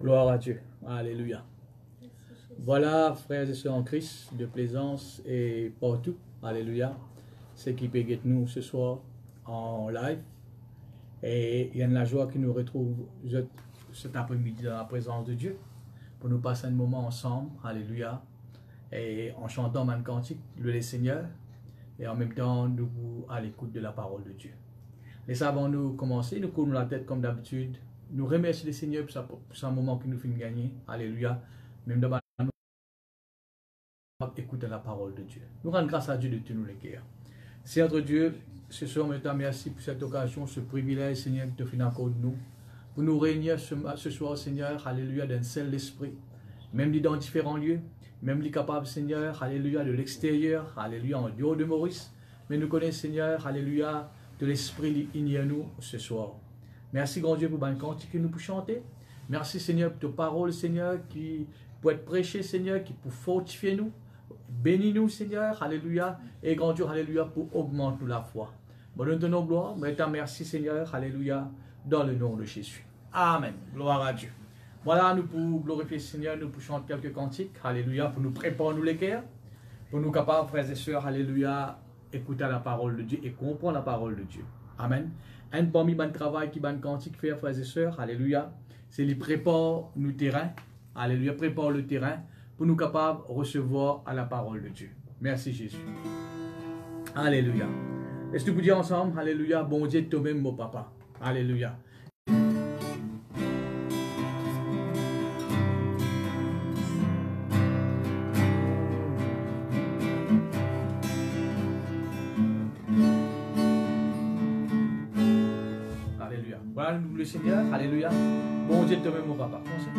Gloire à Dieu. Alléluia. Voilà, frères et sœurs en Christ, de Plaisance et partout. Alléluia. C'est qui peut être nous ce soir en live. Et il y a de la joie qui nous retrouve cet après-midi dans la présence de Dieu pour nous passer un moment ensemble. Alléluia. Et en chantant un cantique, le Seigneur. Et en même temps, nous à l'écoute de la parole de Dieu. Mais avant nous commencer, nous courons la tête comme d'habitude. Nous remercions le Seigneur pour ce moment que nous finissons de gagner. Alléluia. Même devant nous, écouter la parole de Dieu. Nous rendons grâce à Dieu de tous nos cœurs. Seigneur Dieu, ce soir, nous te merci pour cette occasion, ce privilège, Seigneur, de finir encore de nous. Pour nous réunir ce soir, Seigneur, alléluia, d'un seul esprit. Même dans différents lieux, même les capables, Seigneur, alléluia, de l'extérieur, alléluia, en dehors de Maurice. Mais nous connaissons, Seigneur, alléluia, de l'esprit qui en nous ce soir. Merci, grand Dieu, pour le cantique que nous pouvons chanter. Merci, Seigneur, pour ta parole, Seigneur, qui peut être prêchée, Seigneur, qui peut fortifier nous. Bénis-nous, Seigneur, alléluia, et grand Dieu, alléluia, pour augmenter la foi. Bon, nous te donnons gloire, mais merci, Seigneur, alléluia, dans le nom de Jésus. Amen. Gloire à Dieu. Voilà, nous pour glorifier le Seigneur, nous pour chanter quelques cantiques, alléluia, pour nous préparer nous les cœurs, pour nous capables, frères et sœurs, alléluia, écouter la parole de Dieu et comprendre la parole de Dieu. Amen. Un parmi bon travail qui bon cantique faire, frères et sœurs, alléluia, c'est les prépare nous terrain, alléluia, prépare le terrain pour nous capables de recevoir à la parole de Dieu. Merci Jésus. Alléluia. Est-ce que vous dire ensemble, alléluia, bon Dieu, toi-même, mon papa. Alléluia. Alléluia. Voilà le Seigneur, alléluia. Bon Dieu, toi-même, mon papa. Foncez.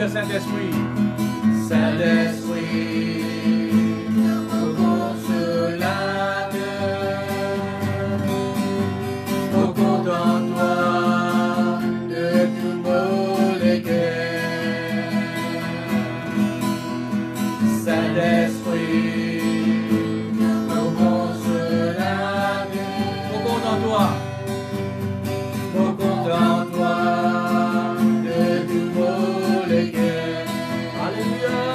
Saint-Esprit, Saint-Esprit, consolateur, contente-toi de tous nos cœurs. Saint-Esprit, consolateur, contente-toi, contente-toi de tous nos cœurs. Alléluia.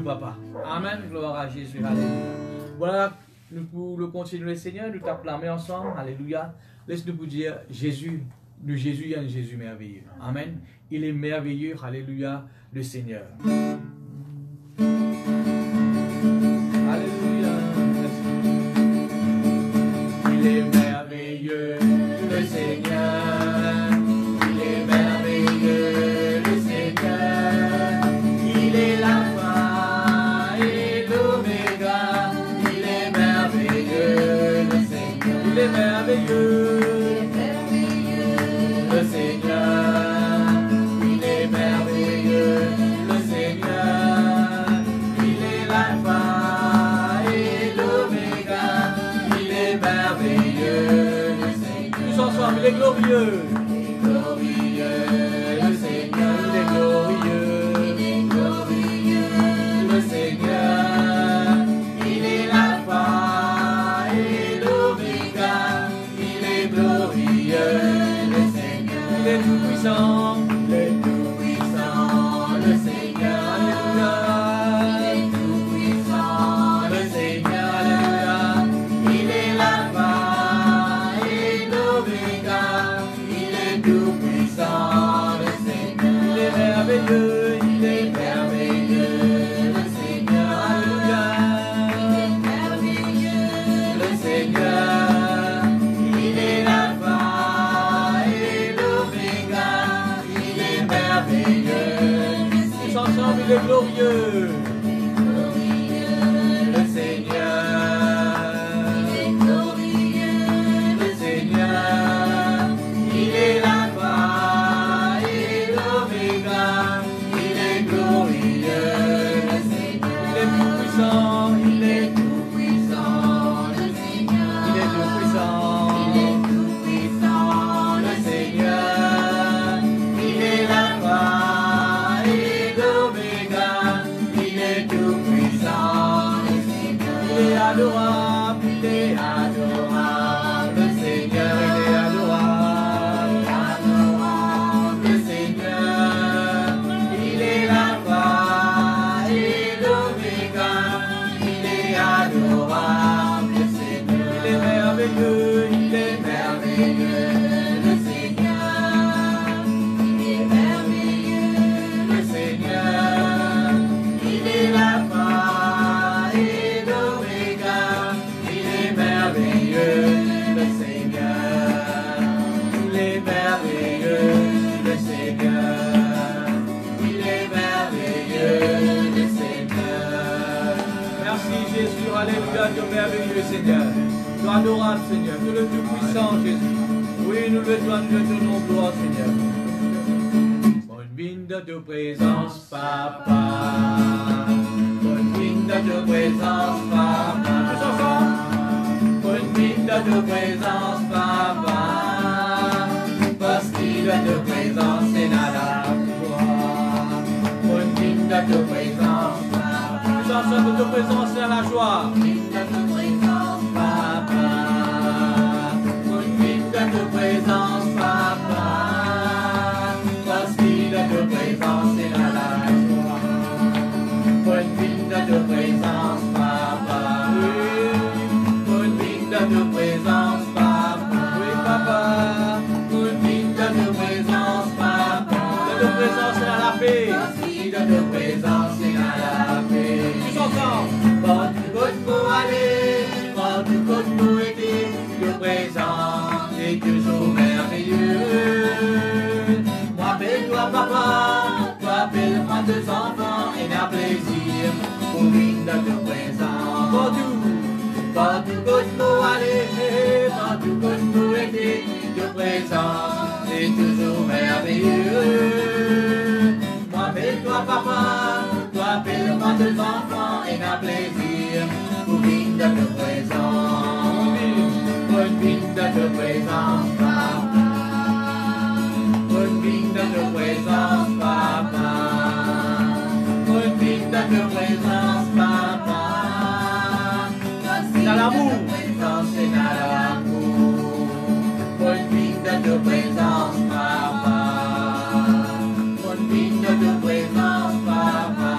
nous, papa. Amen. Gloire à Jésus. Alléluia. Voilà, nous pouvons continuer, Seigneur. Nous t'acclamer ensemble. Alléluia. Laisse-nous vous dire, Jésus, Jésus est un Jésus merveilleux. Amen. Il est merveilleux. Alléluia. Le Seigneur. Alléluia. Il est merveilleux, le Seigneur. Il est merveilleux, le Seigneur. Il est l'alpha et l'oméga. Il est merveilleux, le Seigneur. Il est merveilleux, le Seigneur. Il est merveilleux, le Seigneur. Il est l'alpha et l'oméga. Il est merveilleux, le Seigneur. Tous ensemble, il est glorieux. Il est glorieux, le Seigneur. Il est glorieux. Il est glorieux, le Seigneur. Il est l'alpha et l'oméga. Il est glorieux, le Seigneur. Il est tout puissant. Il est tout puissant, le Seigneur. Alléluia. Il est tout puissant, le Seigneur. Alléluia. Il est l'alpha et l'oméga. Il est tout puissant, le Seigneur. Il est merveilleux. Il est merveilleux, le Seigneur. Alléluia. Il est merveilleux, le Seigneur. Il est l'alpha et l'oméga. Il est merveilleux. Tous ensemble, il est glorieux. Le Seigneur. Il est glorieux, le Seigneur. Il est l'alpha et l'oméga. Il est glorieux, le Seigneur. Il est tout puissant. Il est tout puissant, le Seigneur. Il est tout puissant. Il est tout puissant, le Seigneur. Il est l'alpha et l'oméga. Il est tout puissant, le Seigneur. Il est adorable. Il est adorable, le Seigneur. Il est adorable. Adorable, le Seigneur. Il est l'alpha et l'oméga. Il est adorable, le Seigneur. Il est merveilleux. Il est merveilleux, le Seigneur. Il est merveilleux, le Seigneur. Il est l'alpha et l'oméga. Il est merveilleux, le Seigneur. Il est merveilleux, le Seigneur. Il est merveilleux, le Seigneur. Merci Jésus, alléluia, tu es merveilleux Seigneur. Tu es adorable Seigneur, tu es le Tout-Puissant Jésus. Oui, nous le donnons gloire Seigneur. Bonne vigne de ta présence, Papa. Bonne vigne de ta présence, Papa. Tous ensemble. Bonne vigne de ta présence, Papa. Parce qu'il de ta présence, c'est nada pour toi. Bonne vigne de ta présence, Papa. Tous ensemble, de ta présence, c'est la joie. Bonne vigne de ta présence, Papa. Bonne vigne de ta présence, Papa. Parce qu'il de ta présence, c'est la joie. Bonne vigne de ta présence, Papa. Oui. Bonne vigne de ta présence, Papa. Oui, Papa. Bonne vigne de ta présence, Papa. De ta présence, c'est la paix. Parce qu'il de ta présence, c'est la paix. Tous ensemble. Quand tu comptes pour aller, quand tu comptes pour aider, ta présence est toujours merveilleux. Moi, appelle-toi, Papa. Toi, appelle-moi tes enfants et n'a plaisir pour vivre de ta présence. Partout pour aller, partout pour aider, ta présence est toujours merveilleux. Moi, appelle-toi, Papa. Toi, appelle-moi tes enfants et n'a plaisir pour vivre de ta présence. Bonne vivre de ta présence, Papa. Bonne vivre de ta présence, Papa. Bonne vivre de ta présence, Papa. C'est dans l'amour. C'est dans l'amour. Bonne vivre de ta présence, Papa. Bonne vivre de ta présence, Papa.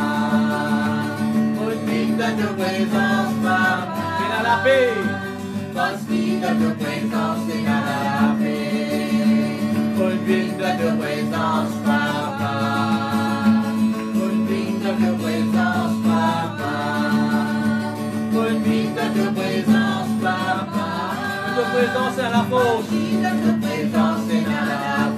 ta présence, Papa. C'est la paix. Profite de ta présence, c'est la paix. Profite de ta présence, Papa. Profite de ta présence, Papa. Profite de ta présence, Papa. Ta présence est la force. Ta présence est la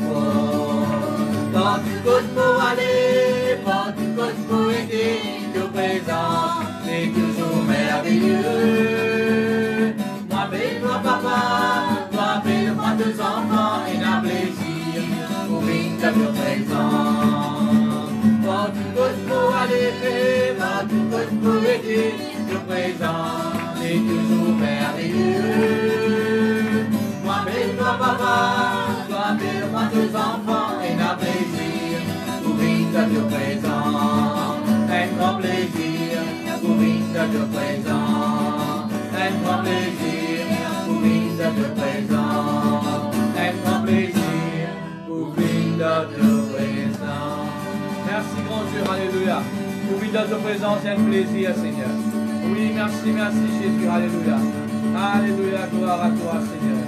force. Quand tu coûtes pour aller, quand tu coûtes pour aider, ta présence est toujours merveilleux. Moi, appelle-moi papa, toi, appelle-moi tes enfants et d'un plaisir pour vivre ta présence. Quand tu coûtes pour aller, quand tu coûtes pour aider, ta présence est toujours merveilleux. Moi, appelle-toi papa, toi, appelle-moi tes enfants et d'un plaisir pour vivre ta présence. Un grand plaisir pour vivre ta présence. Un grand plaisir pour vivre ta présence. Un grand plaisir pour vivre ta présence. Merci grand Dieu, alléluia. Pour vivre ta présence, c'est un plaisir, Seigneur. Oui, merci, merci Jésus, alléluia. Alléluia, gloire à toi, Seigneur.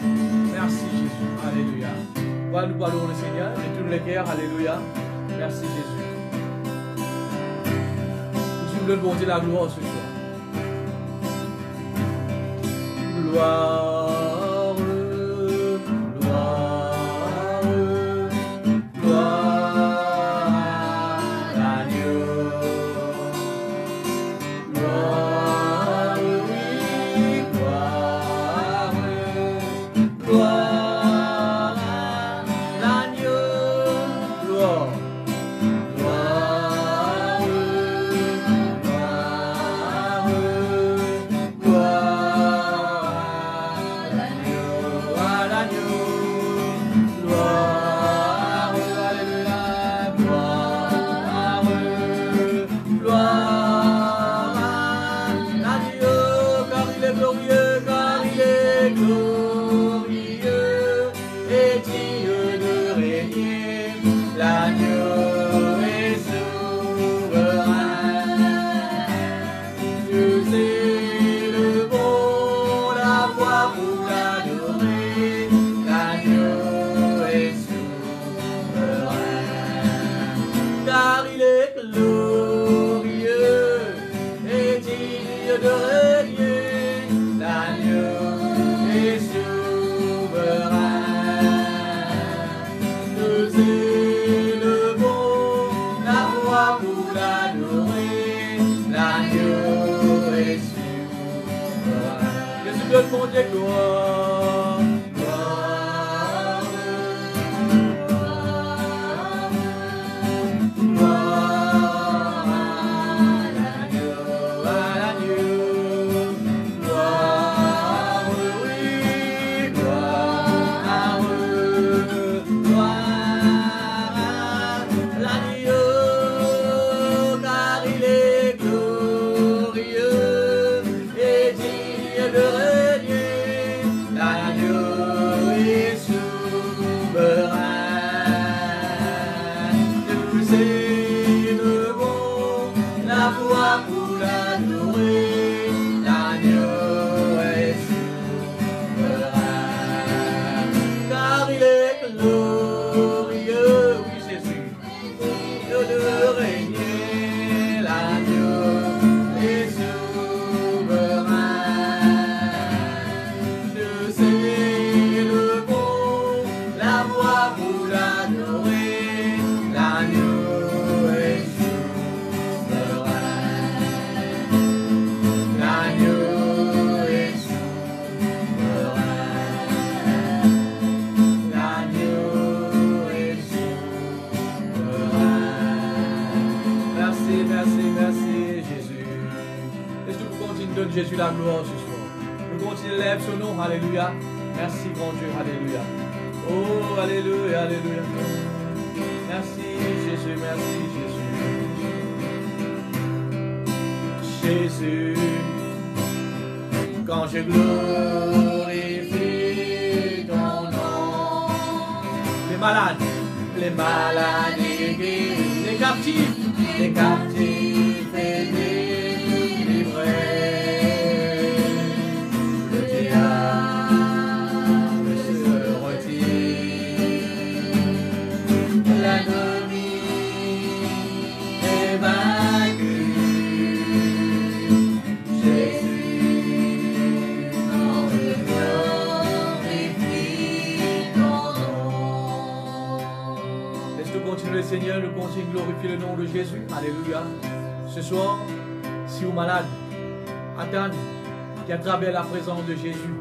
Merci Jésus, alléluia. Voilà, nous parlons le Seigneur, et tous les cœurs, alléluia. Merci Jésus. Nous voulons bon Dieu la gloire ce soir. Gloire, gloire, gloire à Dieu. Gloire, oui, gloire, gloire à Dieu. Gloire. Mon Dieu, gloire, gloire, gloire à Dieu, gloire, oui, gloire à Dieu, car il est glorieux et digne de Jésus la gloire ce soir. Nous continuons, lève son nom, alléluia. Merci grand Dieu, alléluia. Oh, alléluia, alléluia. Merci Jésus, merci Jésus. Jésus, quand je glorifie ton nom, les malades guéris, les captifs et délivrés. Seigneur, nous continuons de glorifier le nom de Jésus. Alléluia. Ce soir, si vous êtes malade, attendez qu'à travers la présence de Jésus,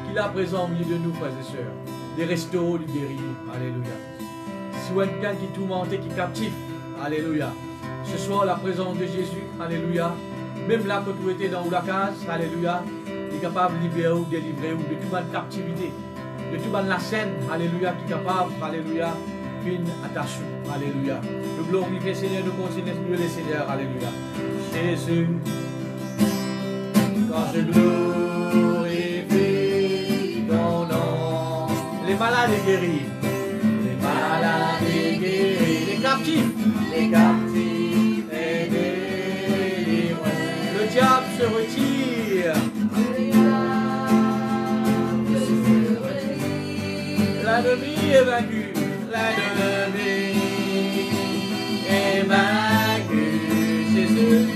qu'il est présent au milieu de nous, frères et sœurs, des restos, des guéris. Alléluia. Si vous êtes quelqu'un qui est tourmenté, qui est captif, alléluia. Ce soir, la présence de Jésus, alléluia. Même là, quand vous étiez dans la case, alléluia, il est capable de libérer ou délivrer ou de toute votre captivité, de toute la scène, alléluia, qui est capable, alléluia, d'une attache, alléluia. Nous glorifions, Seigneur, nous continuons de louer, Seigneur, alléluia. Jésus, quand je glorifie ton nom, les malades est guéris, les malades est guéris, les captifs est délivré, le diable se retire, l'ennemi est vaincu, l'ennemi est vaincu, Jésus,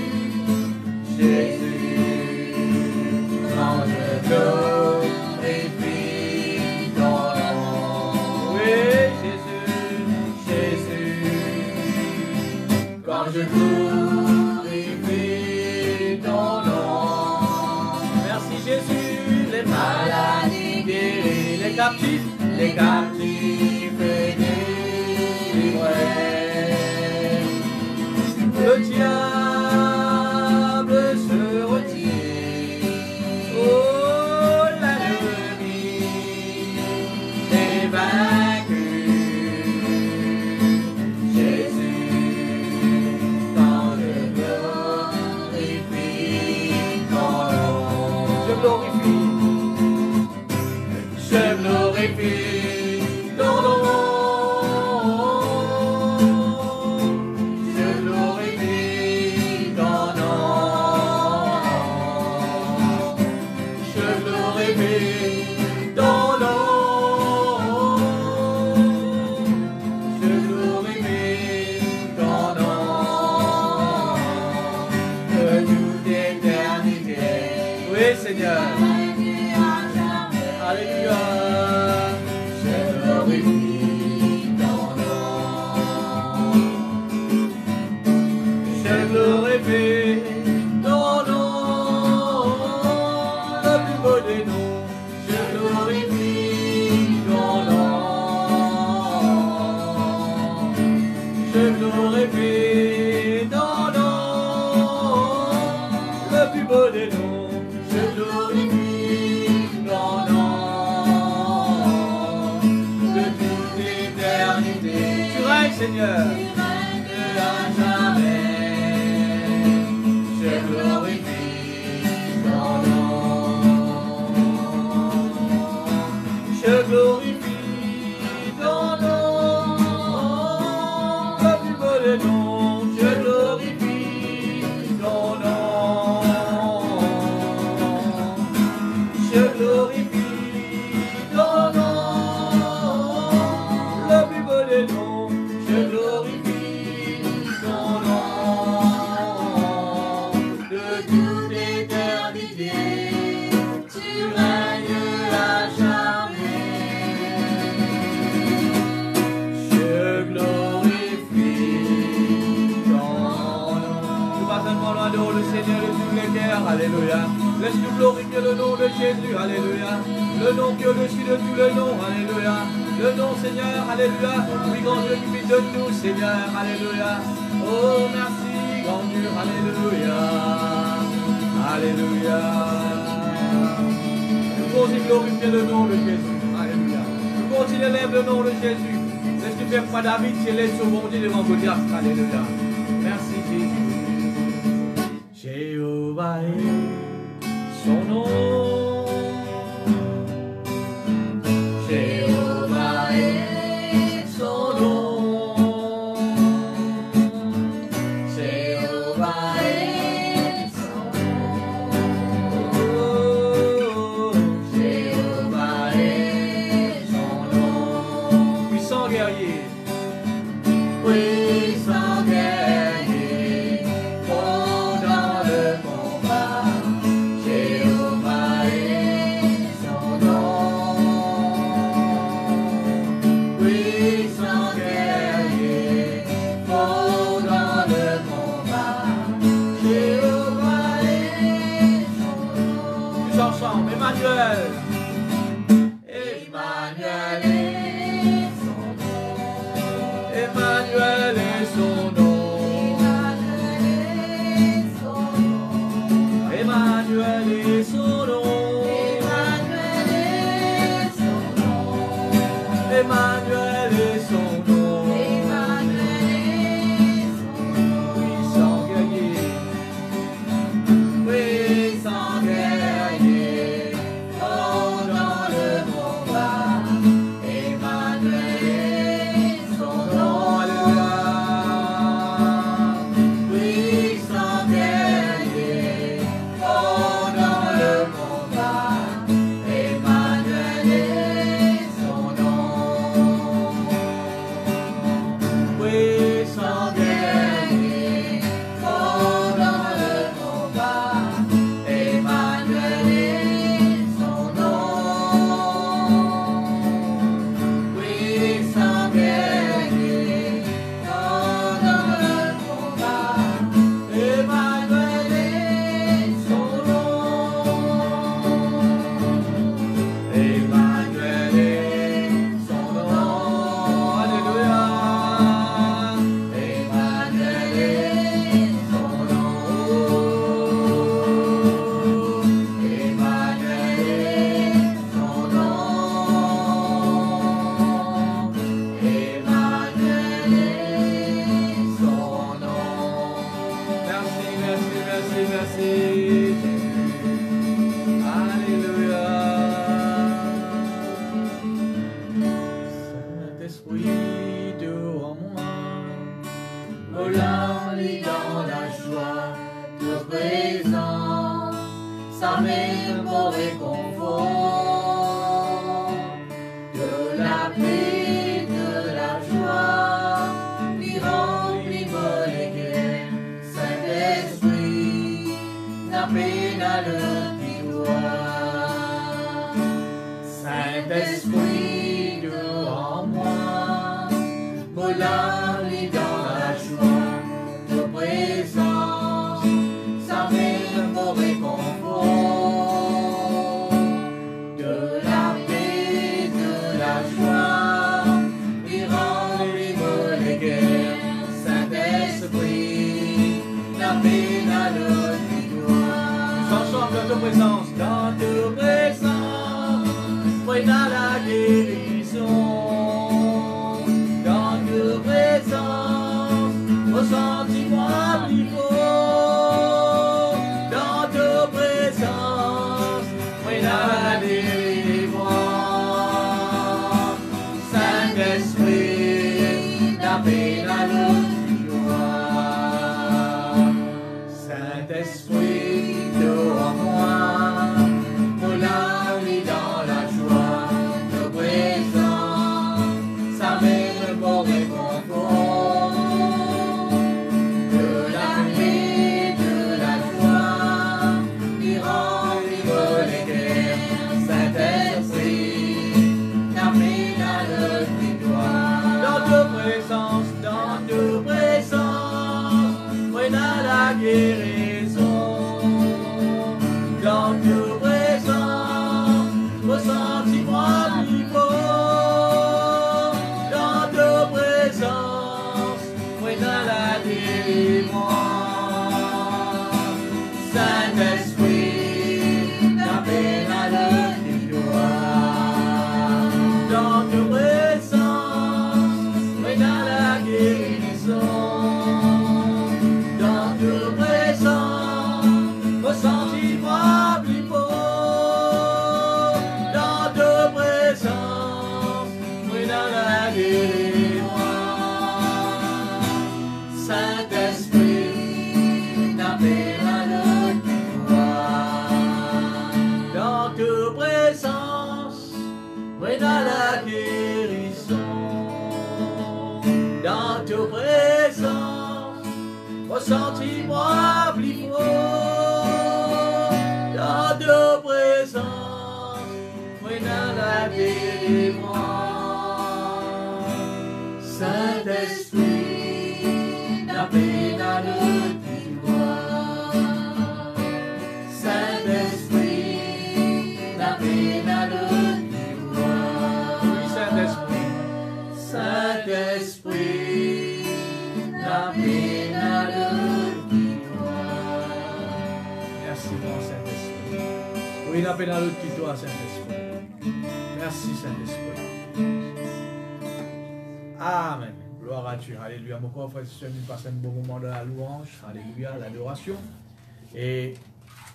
Jésus, quand je glorifie ton nom, oui, Jésus, Jésus, quand je glorifie ton nom, merci Jésus, les maladies guéris, les captifs délivrés, le diable se retire, oh l'ennemi est vaincu, Jésus, quand je glorifie ton nom, je glorifie ton nom. Seigneur, à jamais, je glorifie ton nom. Je glorifie ton nom, le plus beau des noms. Je glorifie ton nom. Je glorifie ton nom, le plus beau des noms. Je glorifie ton nom de toute éternité, tu règnes à jamais. Je glorifie ton nom. Nous passons loin de le Seigneur de tous les cœurs, alléluia. Laisse-nous glorifier le nom de Jésus, alléluia. Le nom qui est au-dessus de tous les noms, alléluia. Le nom Seigneur, alléluia, oui grand Dieu qui vit de nous Seigneur, alléluia. Oh merci grand Dieu, alléluia, alléluia. Nous continuons de glorifier le nom de Jésus, alléluia. Nous continuons d'élever le nom de Jésus. Laisse-nous faire pas David, c'est l'aide sur mon Dieu devant Goliath, alléluia. Merci Jésus. Jéhovah est son nom. Jéhovah est sa même au réconfort, de la paix, de la joie, lui remplit les cœurs, Saint-Esprit, la paix dans le tiroir. Saint-Esprit, de en moi, volant-lui dans la joie, de présence, sa même au réconfort, de la paix, de la joie, lui remplit les cœurs, Saint-Esprit, la paix dans le tiroir. Nous ensemble dans ta présence, oui, dans la guérison, dans ta présence, ressens-moi plus fort, dans ta présence, oui, dans la délivrance, Saint-Esprit, la paix dans le tiroir, Saint-Esprit, devant moi. Guérison, dans ta présence, ressentis-moi plus fort, dans ta présence, oui, dans la délivrance, Saint-Esprit, la paix dans le tiroir, dans ta présence, oui, dans la guérison. Sens-moi plus fort, dans ta présence, oui, dans la délivrance, Saint-Esprit, la paix dans le tiroir, dans ta présence, oui, dans la guérison, dans ta présence, ressens-moi plus fort, dans ta présence, oui, dans la délivrance, Saint-Esprit, la paix dans le tiroir, Saint-Esprit, la paix dans le tiroir, oui, Saint-Esprit, Saint-Esprit, la paix dans le tiroir. Merci, mon Saint-Esprit. Oui, la paix dans le tiroir, Saint-Esprit. Merci, Saint-Esprit. Amen. Gloire à Dieu. Alléluia. Mon frère, frère, nous passons un bon moment dans la louange. Alléluia, l'adoration. Et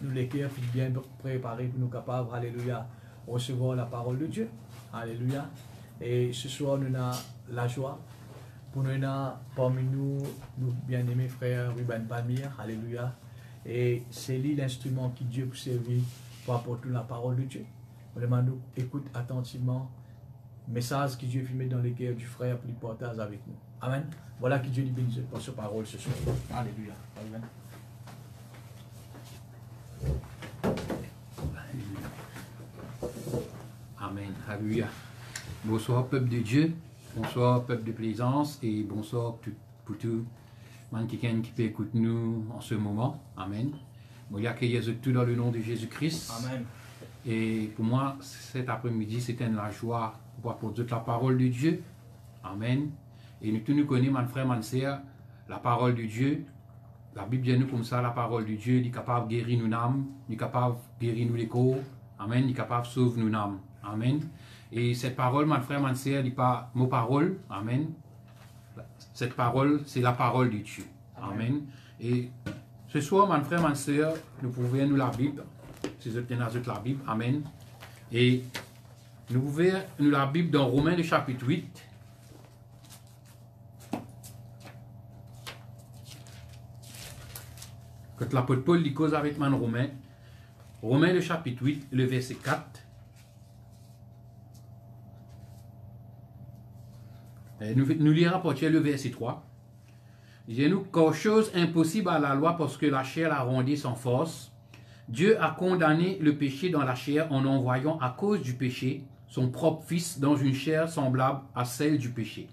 nous, les cœurs, bien préparés pour nous capables, alléluia, recevoir la parole de Dieu. Alléluia. Et ce soir, nous avons la joie. Pour nous, parmi nous, nos bien-aimés frères Ruben Palmire. Alléluia. Et c'est lui l'instrument qui Dieu peut servir pour apporter la parole de Dieu. Vraiment, nous écoute attentivement le message que Dieu filmé dans les cœurs du frère pour le partage avec nous. Amen. Voilà que Dieu lui bénisse pour sa parole ce soir. Alléluia. Amen. Amen. Alléluia. Bonsoir, peuple de Dieu. Bonsoir, peuple de Plaisance. Et bonsoir pour tout le monde qui peut écouter nous en ce moment. Amen. Moi, accueillir tout dans le nom de Jésus-Christ. Amen. Et pour moi, cet après-midi, c'était la joie pour apporter la parole de Dieu. Amen. Et nous tous nous connaissons, mon frère, mon sœur, la parole de Dieu. La Bible dit nous comme ça, la parole de Dieu, il est capable de guérir nos âmes, il est capable de guérir nous les corps. Amen. Il est capable de sauver nos âmes. Amen. Et cette parole, mon frère, mon sœur, n'est pas mon parole. Amen. Cette parole, c'est la parole de Dieu. Amen. Et ce soir, mon frère, mon sœur, nous pouvons nous la Bible. C'est la Bible. Amen. Et nous pouvons nous la Bible dans Romains, le chapitre 8. Quand l'apôtre Paul dit cause avec man Romain, Romains le chapitre 8, le verset 4. Nous lirons pour le verset 3. Dis-nous, car chose impossible à la loi parce que la chair l'a rendue sans force, Dieu a condamné le péché dans la chair en envoyant à cause du péché son propre Fils dans une chair semblable à celle du péché.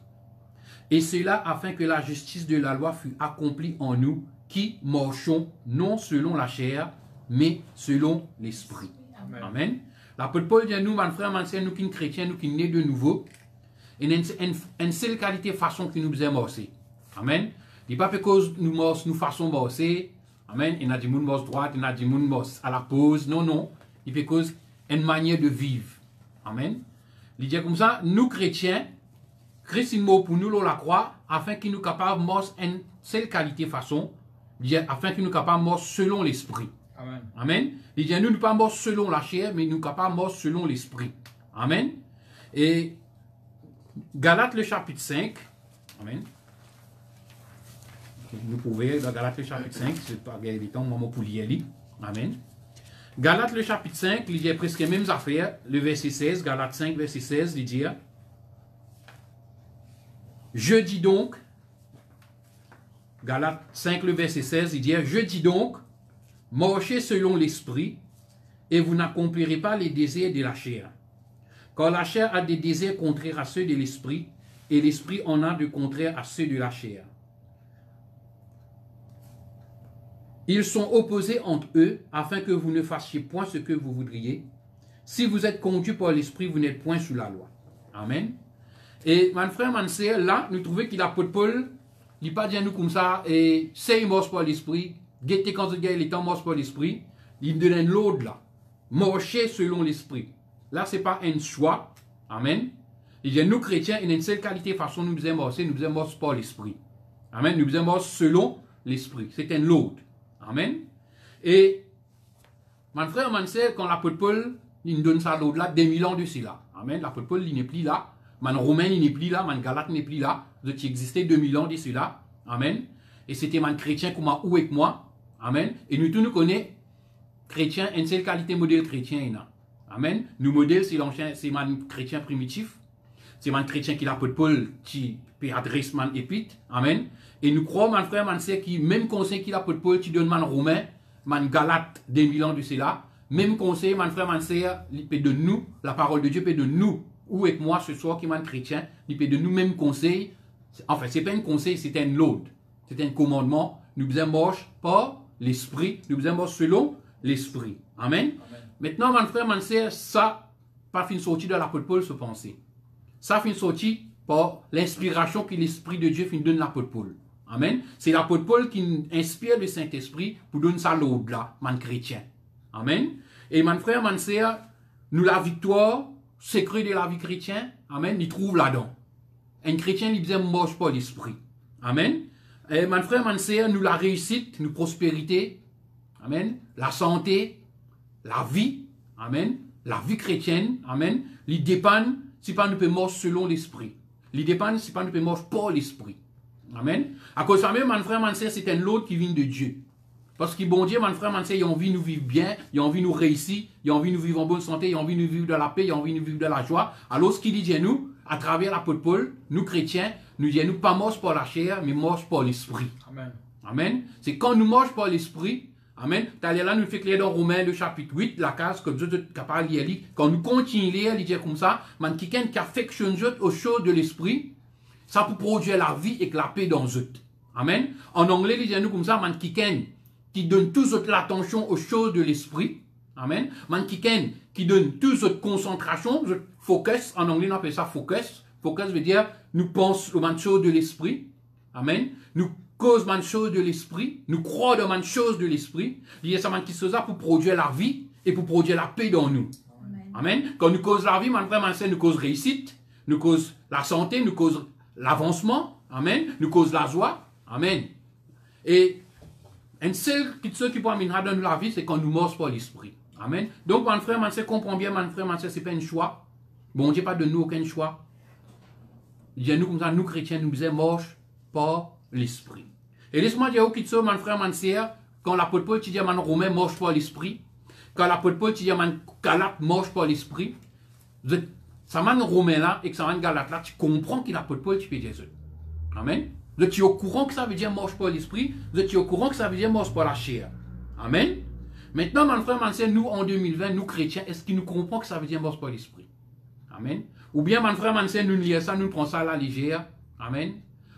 Et cela afin que la justice de la loi fût accomplie en nous qui marchons non selon la chair, mais selon l'esprit. Amen. Amen. L'apôtre Paul dit à nous, mon frère, mon sœur, nous qui sommes chrétiens, nous qui sommes nés de nouveau, et une seule qualité façon que nous faisons morcer. Amen. Il n'est pas parce que nous morce, nous façons morcer. Amen. Il y a des gens qui morcent droite, il y a des gens qui morcent à la pause. Non, non. Il est parce une manière de vivre. Amen. Il dit comme ça, nous chrétiens, Christ est mort pour nous la croix, afin qu'il nous capable de morcer une seule qualité façon, afin qu'il nous capable de morcer selon l'esprit. Amen. Amen. Il dit nous ne pas morcer selon la chair, mais nous capable de morcer selon l'esprit. Amen. Et Galates le chapitre 5. Amen. Nous pouvons, dans Galates le chapitre 5, c'est pas gagner du temps, maman pour lire. Amen. Galates le chapitre 5, il dit presque les mêmes affaires. Le verset 16, Galates 5, verset 16, il dit je dis donc, Galates 5, le verset 16, il dit je dis donc, marchez selon l'esprit, et vous n'accomplirez pas les désirs de la chair. Car la chair a des désirs contraires à ceux de l'esprit, et l'esprit en a de contraires à ceux de la chair. Ils sont opposés entre eux, afin que vous ne fassiez point ce que vous voudriez. Si vous êtes conduits par l'esprit, vous n'êtes point sous la loi. Amen. Et mon frère, mon sœur, là, nous trouvons qu'il a l'apôtre Paul, il n'est pas dit à nous comme ça, et c'est mort par l'esprit, guettez quand il est temps mort par l'esprit, il donne l'autre là. Marcher selon l'esprit. Là, ce n'est pas un choix. Amen. Il dit, nous chrétiens, il y a une seule qualité, façon nous faisons marcher, nous faisons marcher par l'esprit. Amen. Nous faisons marcher selon l'esprit. C'est un l'autre. Amen. Et, mon frère, mon sœur, quand l'apôtre Paul, il nous donne ça l'autre là, des 1000 ans de cela. Amen. L'apôtre Paul, il n'est plus là. Mon Romain, il n'est plus là. Mon Galate n'est plus là. Vous êtes existé 2000 ans de cela. Amen. Et c'était mon chrétien qui m'a ou avec moi. Amen. Et nous tous nous connaissons, chrétien, une seule qualité modèle chrétien. Amen. Nous modèle, c'est l'ancien, c'est mon chrétien primitif. C'est mon chrétien qui l'apôtre Paul qui peut adresser mon épître. Amen. Et nous croyons, mon frère, mon sœur, qui, même conseil qu'il l'apôtre Paul, qui donne mon Romain, mon Galate, 2000 ans de cela. Même conseil, mon frère, mon sœur, il peut de nous, la parole de Dieu peut de nous, ou avec moi ce soir, qui est mon chrétien, il peut de nous même conseil. Enfin, ce n'est pas un conseil, c'est un load. C'est un commandement. Nous faisons marche par l'esprit. Nous faisons marche selon l'esprit. Amen. Amen. Maintenant, mon frère, mon sœur, ça, pas fin sorti de l'apôtre Paul, se penser. Ça fin sorti par l'inspiration que l'esprit de Dieu fin donne l'apôtre Paul. Amen. C'est l'apôtre Paul qui inspire le Saint-Esprit pour donner ça l'autre là, mon chrétien. Amen. Et mon frère, mon sœur, nous la victoire, secret de la vie chrétienne, amen, il trouve là-dedans. Un chrétien, il ne marche pas l'esprit. Amen. Et mon frère, mon sœur, nous la réussite, nous prospérité, amen, la santé, la vie, amen, la vie chrétienne, amen, il dépend si pas nous peut marcher selon l'esprit. Il dépend si pas nous peut marcher par l'esprit. Amen. À cause de ça même, mon frère, mon sœur, c'est un lot qui vient de Dieu. Parce que bon Dieu, mon frère, mon sœur, il a envie de nous vivre bien, il a envie de nous réussir, il a envie de nous vivre en bonne santé, il a envie de nous vivre de la paix, il a envie de nous vivre de la joie. Alors, ce qu'il dit à nous, à travers l'apôtre Paul, nous chrétiens, nous dit à nous, pas marche par la chair, mais marche par l'esprit. Amen. Amen. C'est quand nous marchons par l'esprit, amen. T'as là, nous fait clair dans Romains, le chapitre 8, la case, comme Dieu est capable de lire. Quand nous continuons à lire, il dit comme ça, man, quelqu'un qui affectionne aux choses de l'esprit, ça peut produire la vie et la paix dans eux. Amen. En anglais, il dit à nous comme ça, man, quelqu'un qui donne toute l'attention aux choses de l'esprit. Amen. Man, quelqu'un qui donne toute notre concentration, focus, en anglais, on appelle ça focus. Focus veut dire, nous pensons aux choses de l'esprit. Amen. Nous causons aux choses de l'esprit. Nous croyons dans les choses de l'esprit. Il y a ça qui se fait pour produire la vie et pour produire la paix dans nous. Amen. Amen. Quand nous causons la vie, mon frère, nous causons réussite, nous causons la santé, nous causons l'avancement. Amen. Nous causons la joie. Amen. Et une seule chose qui peut amener dans la vie, c'est quand nous marchons par l'esprit. Amen. Donc, mon frère, mon sœur, comprend bien, mon frère, mon sœur, ce n'est pas un choix. Bon Dieu pas de nous aucun choix. Il dit à nous comme ça, nous chrétiens, nous faisons marche par l'esprit. Et laisse-moi dire au petit mon frère, mon sœur, quand l'apôtre Paul dit à mon Romain, marche par l'esprit, quand l'apôtre Paul dit, man, Galate marche par l'esprit, ça m'a Romain là, et que ça m'a Galate là, tu comprends que l'apôtre Paul, tu peux dire ça. Amen. Vous êtes au courant que ça veut dire marche par l'esprit, vous êtes au courant que ça veut dire marche par la chair. Amen. Maintenant, mon frère, mon sœur, nous, en 2020, nous chrétiens, est-ce qu'ils nous comprennent que ça veut dire marche par l'esprit? Amen. Ou bien, mon frère, mon sœur, nous lisons ça, nous prenons ça à la légère. Amen.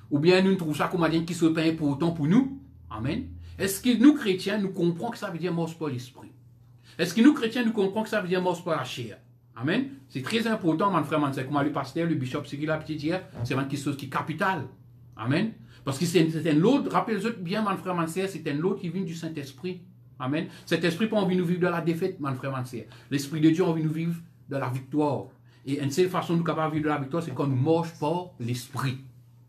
Ou bien, nous trouvons ça comme un qui se paye important pour nous. Amen. Est-ce que nous, chrétiens, nous comprenons que ça veut dire marche par l'esprit? Est-ce que nous, chrétiens, nous comprenons que ça veut dire marche par la chair? Amen. C'est très important, mon frère, mon sœur, comme le pasteur, le bishop, ce qu'il a petit dire, c'est quelque chose qui est capital. Amen. Parce que c'est un autre, rappelez-vous bien, mon frère, mon sœur, c'est un autre qui vient du Saint-Esprit. Amen. Cet esprit pas envie de nous vivre de la défaite, mon frère, mon sœur. L'Esprit de Dieu a envie de nous vivre de la victoire. Et une seule façon de nous capables de vivre de la victoire, c'est quand nous marchons par l'Esprit.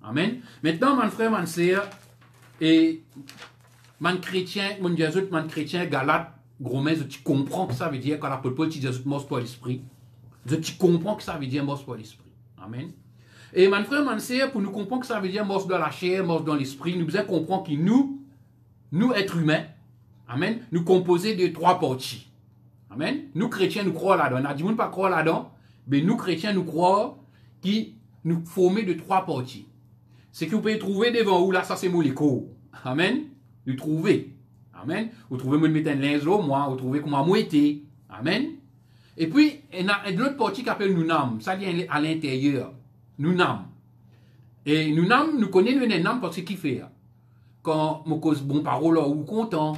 Amen. Maintenant, mon frère, mon sœur, et mon chrétien, mon chrétien, Galate, Romain, tu comprends que ça veut dire quand l'apôtre Paul dit marche par l'Esprit. Tu comprends que ça veut dire marche par l'Esprit. Amen. Et mon frère, mon sœur, pour nous comprendre que ça veut dire marche dans la chair, marche dans l'Esprit, nous devons comprendre que nous, êtres humains, amen, nous composons de 3 parties. Amen. Nous, chrétiens, nous croyons là-dedans. On a dit, nous ne pas croire là-dedans, mais nous, chrétiens, nous croyons qui nous formons de 3 parties. Ce que vous pouvez trouver devant vous, là, ça c'est mon écho. Amen. Nous trouvez. Amen. Vous trouvez, moi, mettre un linge là, moi, vous trouvez comment moi été. Amen. Et puis, il y a l'autre partie qui appelle nous âme. Ça vient à l'intérieur. Nous âme. Et nous âme, nous connaissons une âme parce qu'il fait. Quand on cause bon parole ou content,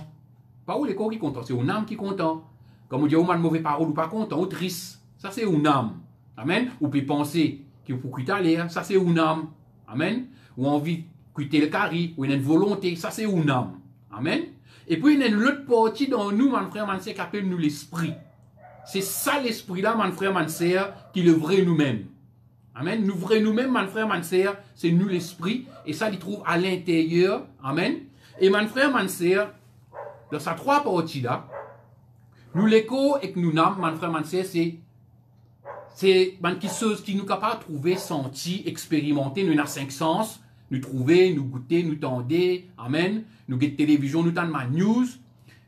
pas où les corps qui content, c'est une âme qui content. Quand on dit on a de mauvaises paroles ou pas content, ou triste, ça c'est une âme. Amen. Ou peut penser qu'il faut quitter l'air, ça c'est une âme. Amen. Ou envie de quitter le carré, ou une volonté, ça c'est une âme. Amen. Et puis il y a une autre partie dans nous, mon frère, mon sœur, qui appelle nous l'esprit. C'est ça l'esprit-là, mon frère, mon sœur, qui est le vrai nous-mêmes. Amen. Nous vrai nous-mêmes, mon frère, mon sœur, c'est nous l'esprit. Et ça, il trouve à l'intérieur. Amen. Et mon frère, mon sœur, dans ces 3 parties-là, nous l'écho et que nous n'avons, mon frère, mon sœur, c'est quelque chose qui nous est capable de trouver, sentir, expérimenter. Nous avons 5 sens. Nous trouver, nous goûter, nous tendre. Amen. Nous avons télévision, nous avons ma news.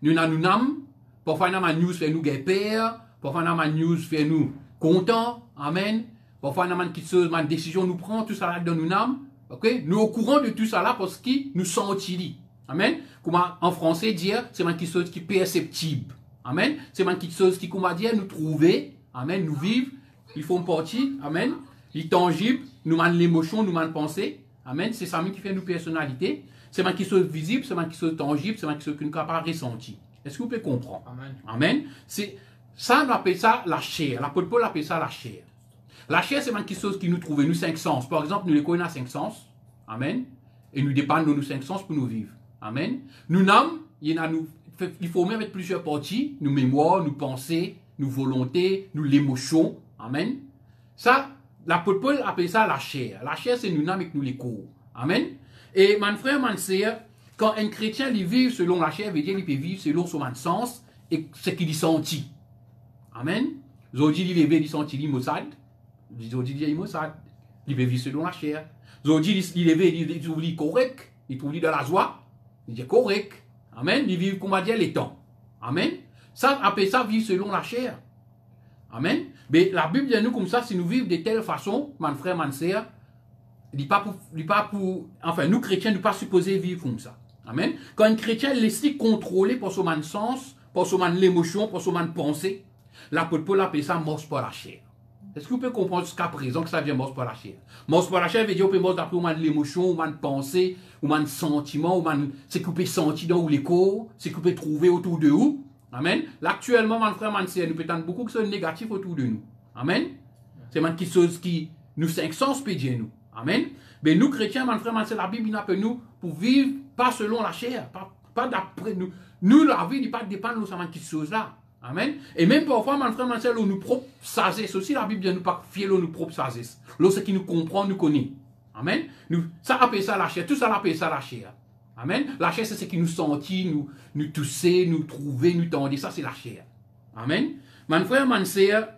Nous avons parfois nous avons ma news fait nous peur. Parfois nous avons ma news fait nous contents. Amen. Parfois nous avons quelque chose, ma décision nous prend, tout ça là dans nous âmes. Ok? Nous au courant de tout ça là parce que nous sentons. Amen. Comment en français dire, c'est quelque chose qui est perceptible. Amen. C'est quelque chose qui, comment dire, nous trouver. Amen. Nous vivre. Ils font partie. Amen. Ils tangibles. Nous avons l'émotion, nous avons la pensée. Amen. C'est ça qui fait nos personnalités. C'est quelque chose de visible, c'est quelque chose de tangible, c'est quelque chose que nous sommes capables de ressentir. Est-ce que vous pouvez comprendre? Amen. Amen. C'est ça, on appelle ça la chair. L'apôtre Paul appelle ça la chair. La chair, c'est quelque chose qui nous trouve, nous 5 sens. Par exemple, nous les connaissons à 5 sens. Amen. Et nous dépendons de nos 5 sens pour nous vivre. Amen. Nous n'âmes, il faut même mettre plusieurs parties. Nos mémoires, nos pensées, nos volontés, nos émotions. Amen. Ça, l'apôtre Paul appelle ça la chair. La chair, c'est nous n'âmes et nous les corps. Amen. Et mon frère, mon sœur, quand un chrétien il vit selon la chair, veut dire qu'il peut vivre selon son sens et ce qu'il sentit. Amen. Aujourd'hui, il veut sentir l'imossade. Aujourd'hui, ilimossade. Il veut vivre selon la chair. Aujourd'hui, il trouve correct. Il trouve de la joie. Il dit correct. Amen. Il vit, comment dire, les temps. Amen. Ça, appelle ça vivre selon la chair. Amen. Mais la Bible dit nous comme ça, si nous vivons de telle façon, mon frère, mon sœur, enfin, nous chrétiens, nous ne pas supposés vivre comme ça. Amen. Quand un chrétien laisse contrôler par son sens, par son l'émotion, par son pensée, l'apôtre Paul appelle ça mort par la chair. Est-ce que vous pouvez comprendre jusqu'à présent que ça vient mort par la chair? Mort par la chair veut dire qu'on peut mort d'après l'émotion, ou pensée, ou sentiment, ou ce que vous pouvez sentir dans les corps, ce que vous pouvez trouver autour de vous. Amen. Là, actuellement, mon frère, mon sœur, nous peut-être beaucoup que c'est négatif autour de nous. Amen. C'est quelque chose qui nous 5 sens peut dire nous. Amen. Mais nous, chrétiens, mon frère, mon sœur, la Bible nous appelle nous pour vivre pas selon la chair, pas d'après nous. Nous, la vie, il pas dépend de ces choses-là. Amen. Et même parfois, mon frère, mon sœur, nous propres sagesse aussi, la Bible dit nous pas fier nous propres sagesse. L'autre, ce qui nous comprend, nous connaît. Amen. Ça appelle ça la chair. Tout ça appelle ça la chair. Amen. La chair, c'est ce qui nous sentit, nous tousser, nous trouver, nous tendre. Ça, c'est la chair. Amen. Mon frère, mon sœur,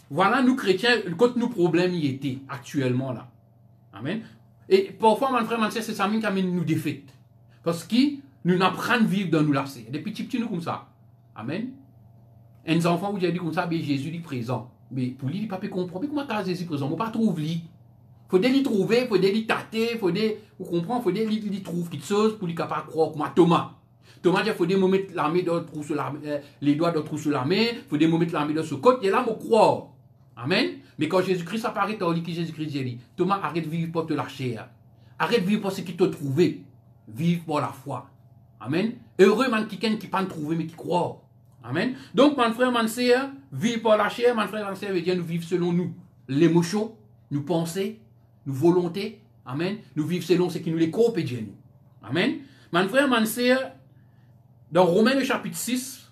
voilà, nous chrétiens, quand nos problèmes y étaient actuellement là. Amen. Et parfois, mon frère, mon sœur, c'est ça qui amène nous défaites. Parce que nous n'apprenons à vivre dans nous là. Des petits nous comme ça. Amen. Un enfant vous dit comme ça, mais Jésus est présent. Mais pour lui, il ne peut pas comprendre. Mais comment Jésus est présent? On ne peut pas trouver lui. Il faut l'y trouver, il faut l'y tâter, vous comprenez, il faut l'y trouver quelque chose pour lui capable de croire comme Thomas. Thomas dit, il faut mettre la main les doigts dans le trou sur la main, il faut mettre la main dans ce côté, et là, on croit. Amen. Mais quand Jésus-Christ apparaît, dans qui Jésus-Christ dit, Thomas, arrête de vivre pour te la chair. Arrête de vivre pour ce qui t'a trouvé. Vive pour la foi. Amen. Heureux, man, quelqu'un qui ne peut pas trouver, mais qui croit. Amen. Donc, mon frère, mon sœur, vivre pour la chair, mon frère, mon sœur, veut dire nous vivre selon nous. L'émotion, nous penser, nous volonté. Amen. Nous vivre selon ce qui nous les coopère Dieu nous. Amen. Mon frère, mon sœur, dans Romains le chapitre 6,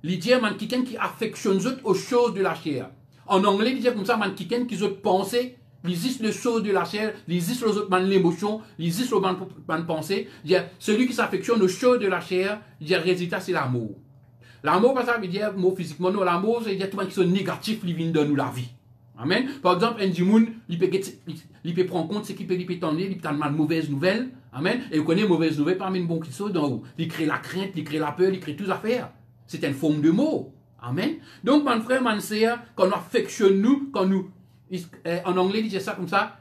il dit, man, quelqu'un qui affectionne aux choses de la chair. En anglais, il dit comme ça, man, quelqu'un qui veut penser, il existe les choses de la chair, il existe les autres, man, l'émotion, il existe les man, pensée. Celui qui s'affectionne aux choses de la chair, il dit, le résultat, c'est l'amour. L'amour, pas ça veut dire, mot physiquement, non, l'amour, c'est dire tout le monde qui sont négatifs, qui vient de nous la vie. Amen. Par exemple, un dimoun, il peut prendre compte ce qu'il peut tendre, il peut avoir une mauvaise nouvelle. Amen. Et vous connaissez une mauvaise nouvelle parmi une bonne qui saute d'en haut. Il crée la crainte, il crée la peur, il crée toutes les affaires. C'est une forme de mot. Amen. Donc, mon frère, mon sœur, quand on affectionne nous, quand nous, en anglais, il dit ça comme ça,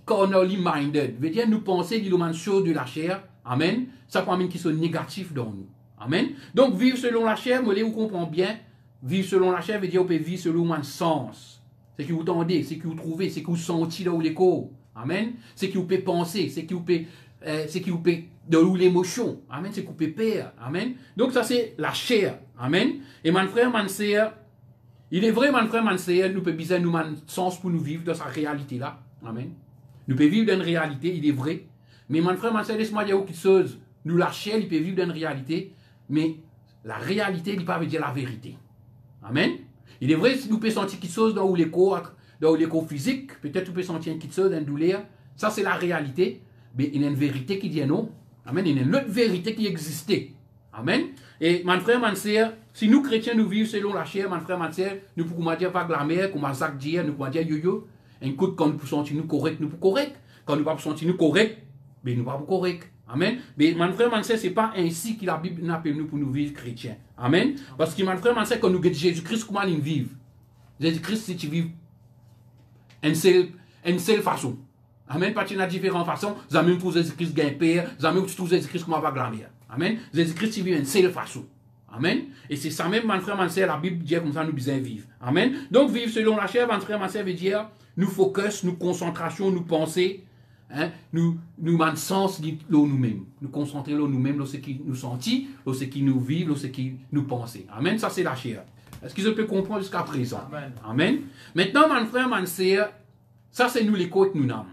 carnally minded. Veut dire, nous penser d'une chose de la chair. Amen. Ça peut amener qui sont négatifs dans nous. Amen. Donc, vivre selon la chair, vous comprenez bien. Vivre selon la chair veut dire, on peut vivre selon un sens. C'est que vous tendez, c'est que vous trouvez, c'est que vous sentez là où l'écho. Amen. C'est que vous pouvez penser, c'est que vous pouvez, dans l'émotion. Amen. C'est que vous pouvez perdre. Amen. Donc, ça, c'est la chair. Amen. Et mon frère, mon sœur, il est vrai, mon frère, mon sœur, nous pouvons besoin nous un sens pour nous vivre dans sa réalité là. Amen. Nous pouvons vivre dans une réalité, il est vrai. Mais mon frère, mon sœur, laisse-moi dire quelque chose. Nous, la chair, il peut vivre dans une réalité. Mais la réalité, il ne peut pas dire la vérité. Amen. Il est vrai, si nous pouvons sentir quelque chose dans l'écho physique, peut-être nous pouvons sentir quelque chose, une douleur. Ça, c'est la réalité. Mais il y a une vérité qui dit non. Amen. Il y a une autre vérité qui existait. Amen. Et mon frère, mon sœur, si nous chrétiens, nous vivons selon la chair, mon frère, mon sœur, nous pouvons dire pas de la mer, comme Zach dit, nous pouvons dire yo-yo. Écoute, quand nous pouvons sentir nous correct, nous pouvons correct. Quand nous ne pouvons pas sentir nous correct, mais nous ne pouvons pas correct. Amen. Mais mon frère, mon sœur, ce n'est pas ainsi que la Bible nous appelle nous pour nous vivre chrétiens. Amen. Parce que mon frère, mon sœur, quand nous regardons Jésus-Christ, comment il vit? Jésus-Christ, si tu vis une seule façon. Amen. Parce qu'il y a différentes façons. Vous avez même trouvé Jésus-Christ gagne père. Vous avez même trouvé Jésus-Christ comment va glamer. Amen. Jésus-Christ, il vit une seule façon. Amen. Et c'est ça même, mon frère, mon sœur, la Bible dit comme ça, nous besoin vivre. Amen. Donc, vivre selon la chair, mon frère, mon sœur, veut dire nous focus, nous concentration, nous penser. Hein, nous manquons sens de nous-mêmes. Nous concentrer sur nous-mêmes, sur ce qui nous sentit, sur ce qui nous vit, sur ce qui nous pense. Amen. Ça, c'est la chair. Est-ce que je peux comprendre jusqu'à présent? Amen. Amen. Maintenant, mon frère, mon sœur, ça, c'est nous les côtes, nous n'avons.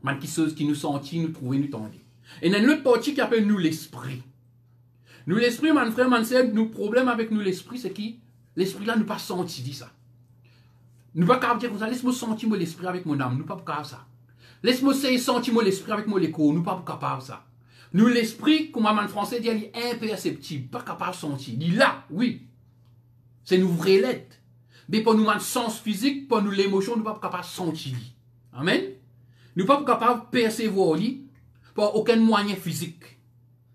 Quelque chose qui nous sentit, nous trouver, nous tendait. Et il y a une autre partie qui appelle nous l'esprit. Nous, l'esprit, mon frère, mon sœur, nous, problème avec nous, l'esprit, c'est qui? L'esprit là, nous pas senti, dit ça. Nous pas capable dire comme ça, laisse-moi sentir mon l'esprit avec mon âme, nous pas capable ça. Laisse-moi sentir mon esprit avec mon écho, nous pas capable ça. Nous, l'esprit, comme en français dit, il est imperceptible, pas capable de sentir. Il est là, oui. C'est une vraie lettre. Mais pour nous, le sens physique, pour nous, l'émotion, nous pas capable de sentir. Amen. Nous pas capable de percevoir par aucun moyen physique.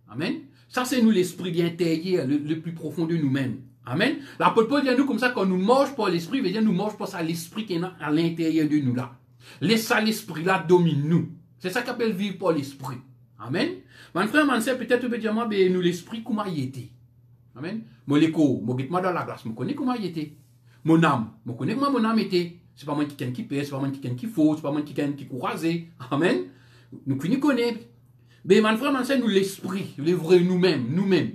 Amen. Ça, c'est nous l'esprit intérieur, le plus profond de nous-mêmes. Amen. L'apôtre Paul dit à nous comme ça, quand nous mangeons par l'esprit, veut dire nous mangeons par ça l'esprit qui est à l'intérieur de nous là. Laisse ça l'esprit là domine nous. C'est ça qu'appelle vivre par l'esprit. Amen. Mon frère, mon sœur, peut-être tu peux dire moi, ben, nous l'esprit, comment il était. Amen. Mon écho, mon guette-moi dans la glace, je connais comment il était. Mon âme, je connais comment mon âme était. C'est pas moi qui pèse, c'est pas moi qui faux, c'est pas moi qui courageux. Amen. Nous connaissons. Mais mon frère, mon sœur, nous l'esprit, le vrai nous-mêmes.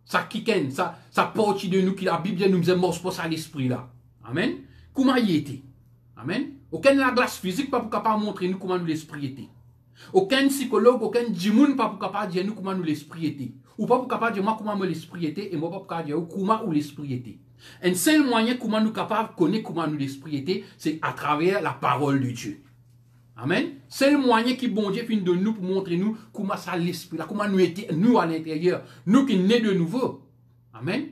Ça quiken, ça partie de nous qui la Bible nous disait mort pour ça l'esprit là. Amen. Comment il était. Amen. Aucun la glace physique pas pour capable montrer nous comment nous l'esprit était. Aucun psychologue, aucun djimoun pas pour capable dire nous comment nous l'esprit était. Ou pas pour capable dire moi comment l'esprit était et moi pas pour capable dire comment l'esprit était. Un seul moyen comment nous capable de connaître comment nous l'esprit était, c'est à travers la parole de Dieu. Amen. C'est le moyen qui bon Dieu finit de nous pour montrer nous comment ça l'esprit là, comment nous étions nous à l'intérieur, nous qui nés de nouveau. Amen.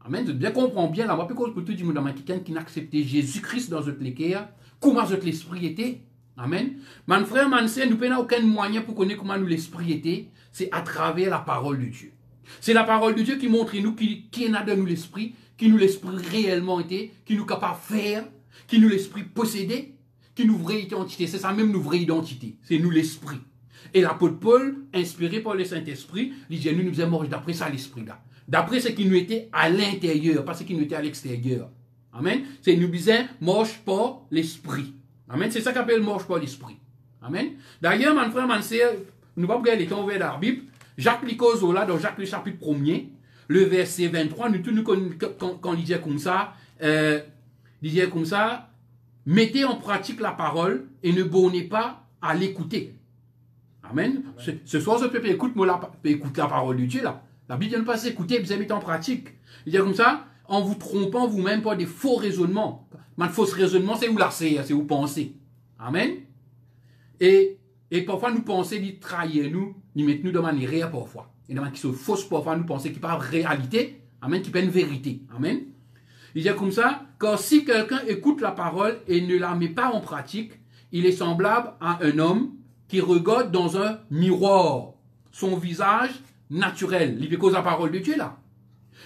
Amen. Je bien comprends bien là, moi puis pour tout le monde dans quelqu'un qui n'a accepté Jésus-Christ dans notre cœur, comment notre l'esprit était. Amen. Mon frère, mon sœur, nous n'avons aucun moyen pour connaître comment nous l'esprit était, c'est à travers la parole de Dieu. C'est la parole de Dieu qui montre nous qui est dans nous l'esprit, qui nous l'esprit réellement été, qui nous capable de faire, qui nous l'esprit possédé, qui nous vraie identité. C'est ça même nous vraie identité. C'est nous l'esprit. Et l'apôtre Paul, inspiré par le Saint-Esprit, il dit nous faisons marcher d'après ça l'esprit là. D'après ce qui nous était à l'intérieur, pas ce qui nous était à l'extérieur. Amen. C'est nous disons marche par l'esprit. Amen. C'est ça qu'appelle marche par l'esprit. Amen. D'ailleurs, mon frère, mon sœur, nous ne pouvons pas regarder quand on va dans la Bible. Jacques Licozo là, dans Jacques le chapitre 1er, le verset 23, nous quand il disait comme ça, mettez en pratique la parole et ne bornez pas à l'écouter. Amen. Ce soir, ce peuple écoute la parole de Dieu là. La Bible ne pas s'écouter, vous mettez en pratique. Il dit comme ça, en vous trompant vous-même par des faux raisonnements. Un faux raisonnement, c'est où la c'est où penser. Amen. Et parfois nous pensons d'y trahir nous mettre nous de manière réelle parfois. Et de manière qui sont fausses parfois nous pensons qui parlent réalité. Amen. Qui parlent vérité. Amen. Il dit comme ça, car si quelqu'un écoute la parole et ne la met pas en pratique, il est semblable à un homme qui regarde dans un miroir son visage naturel. Il fait cause la parole de Dieu là.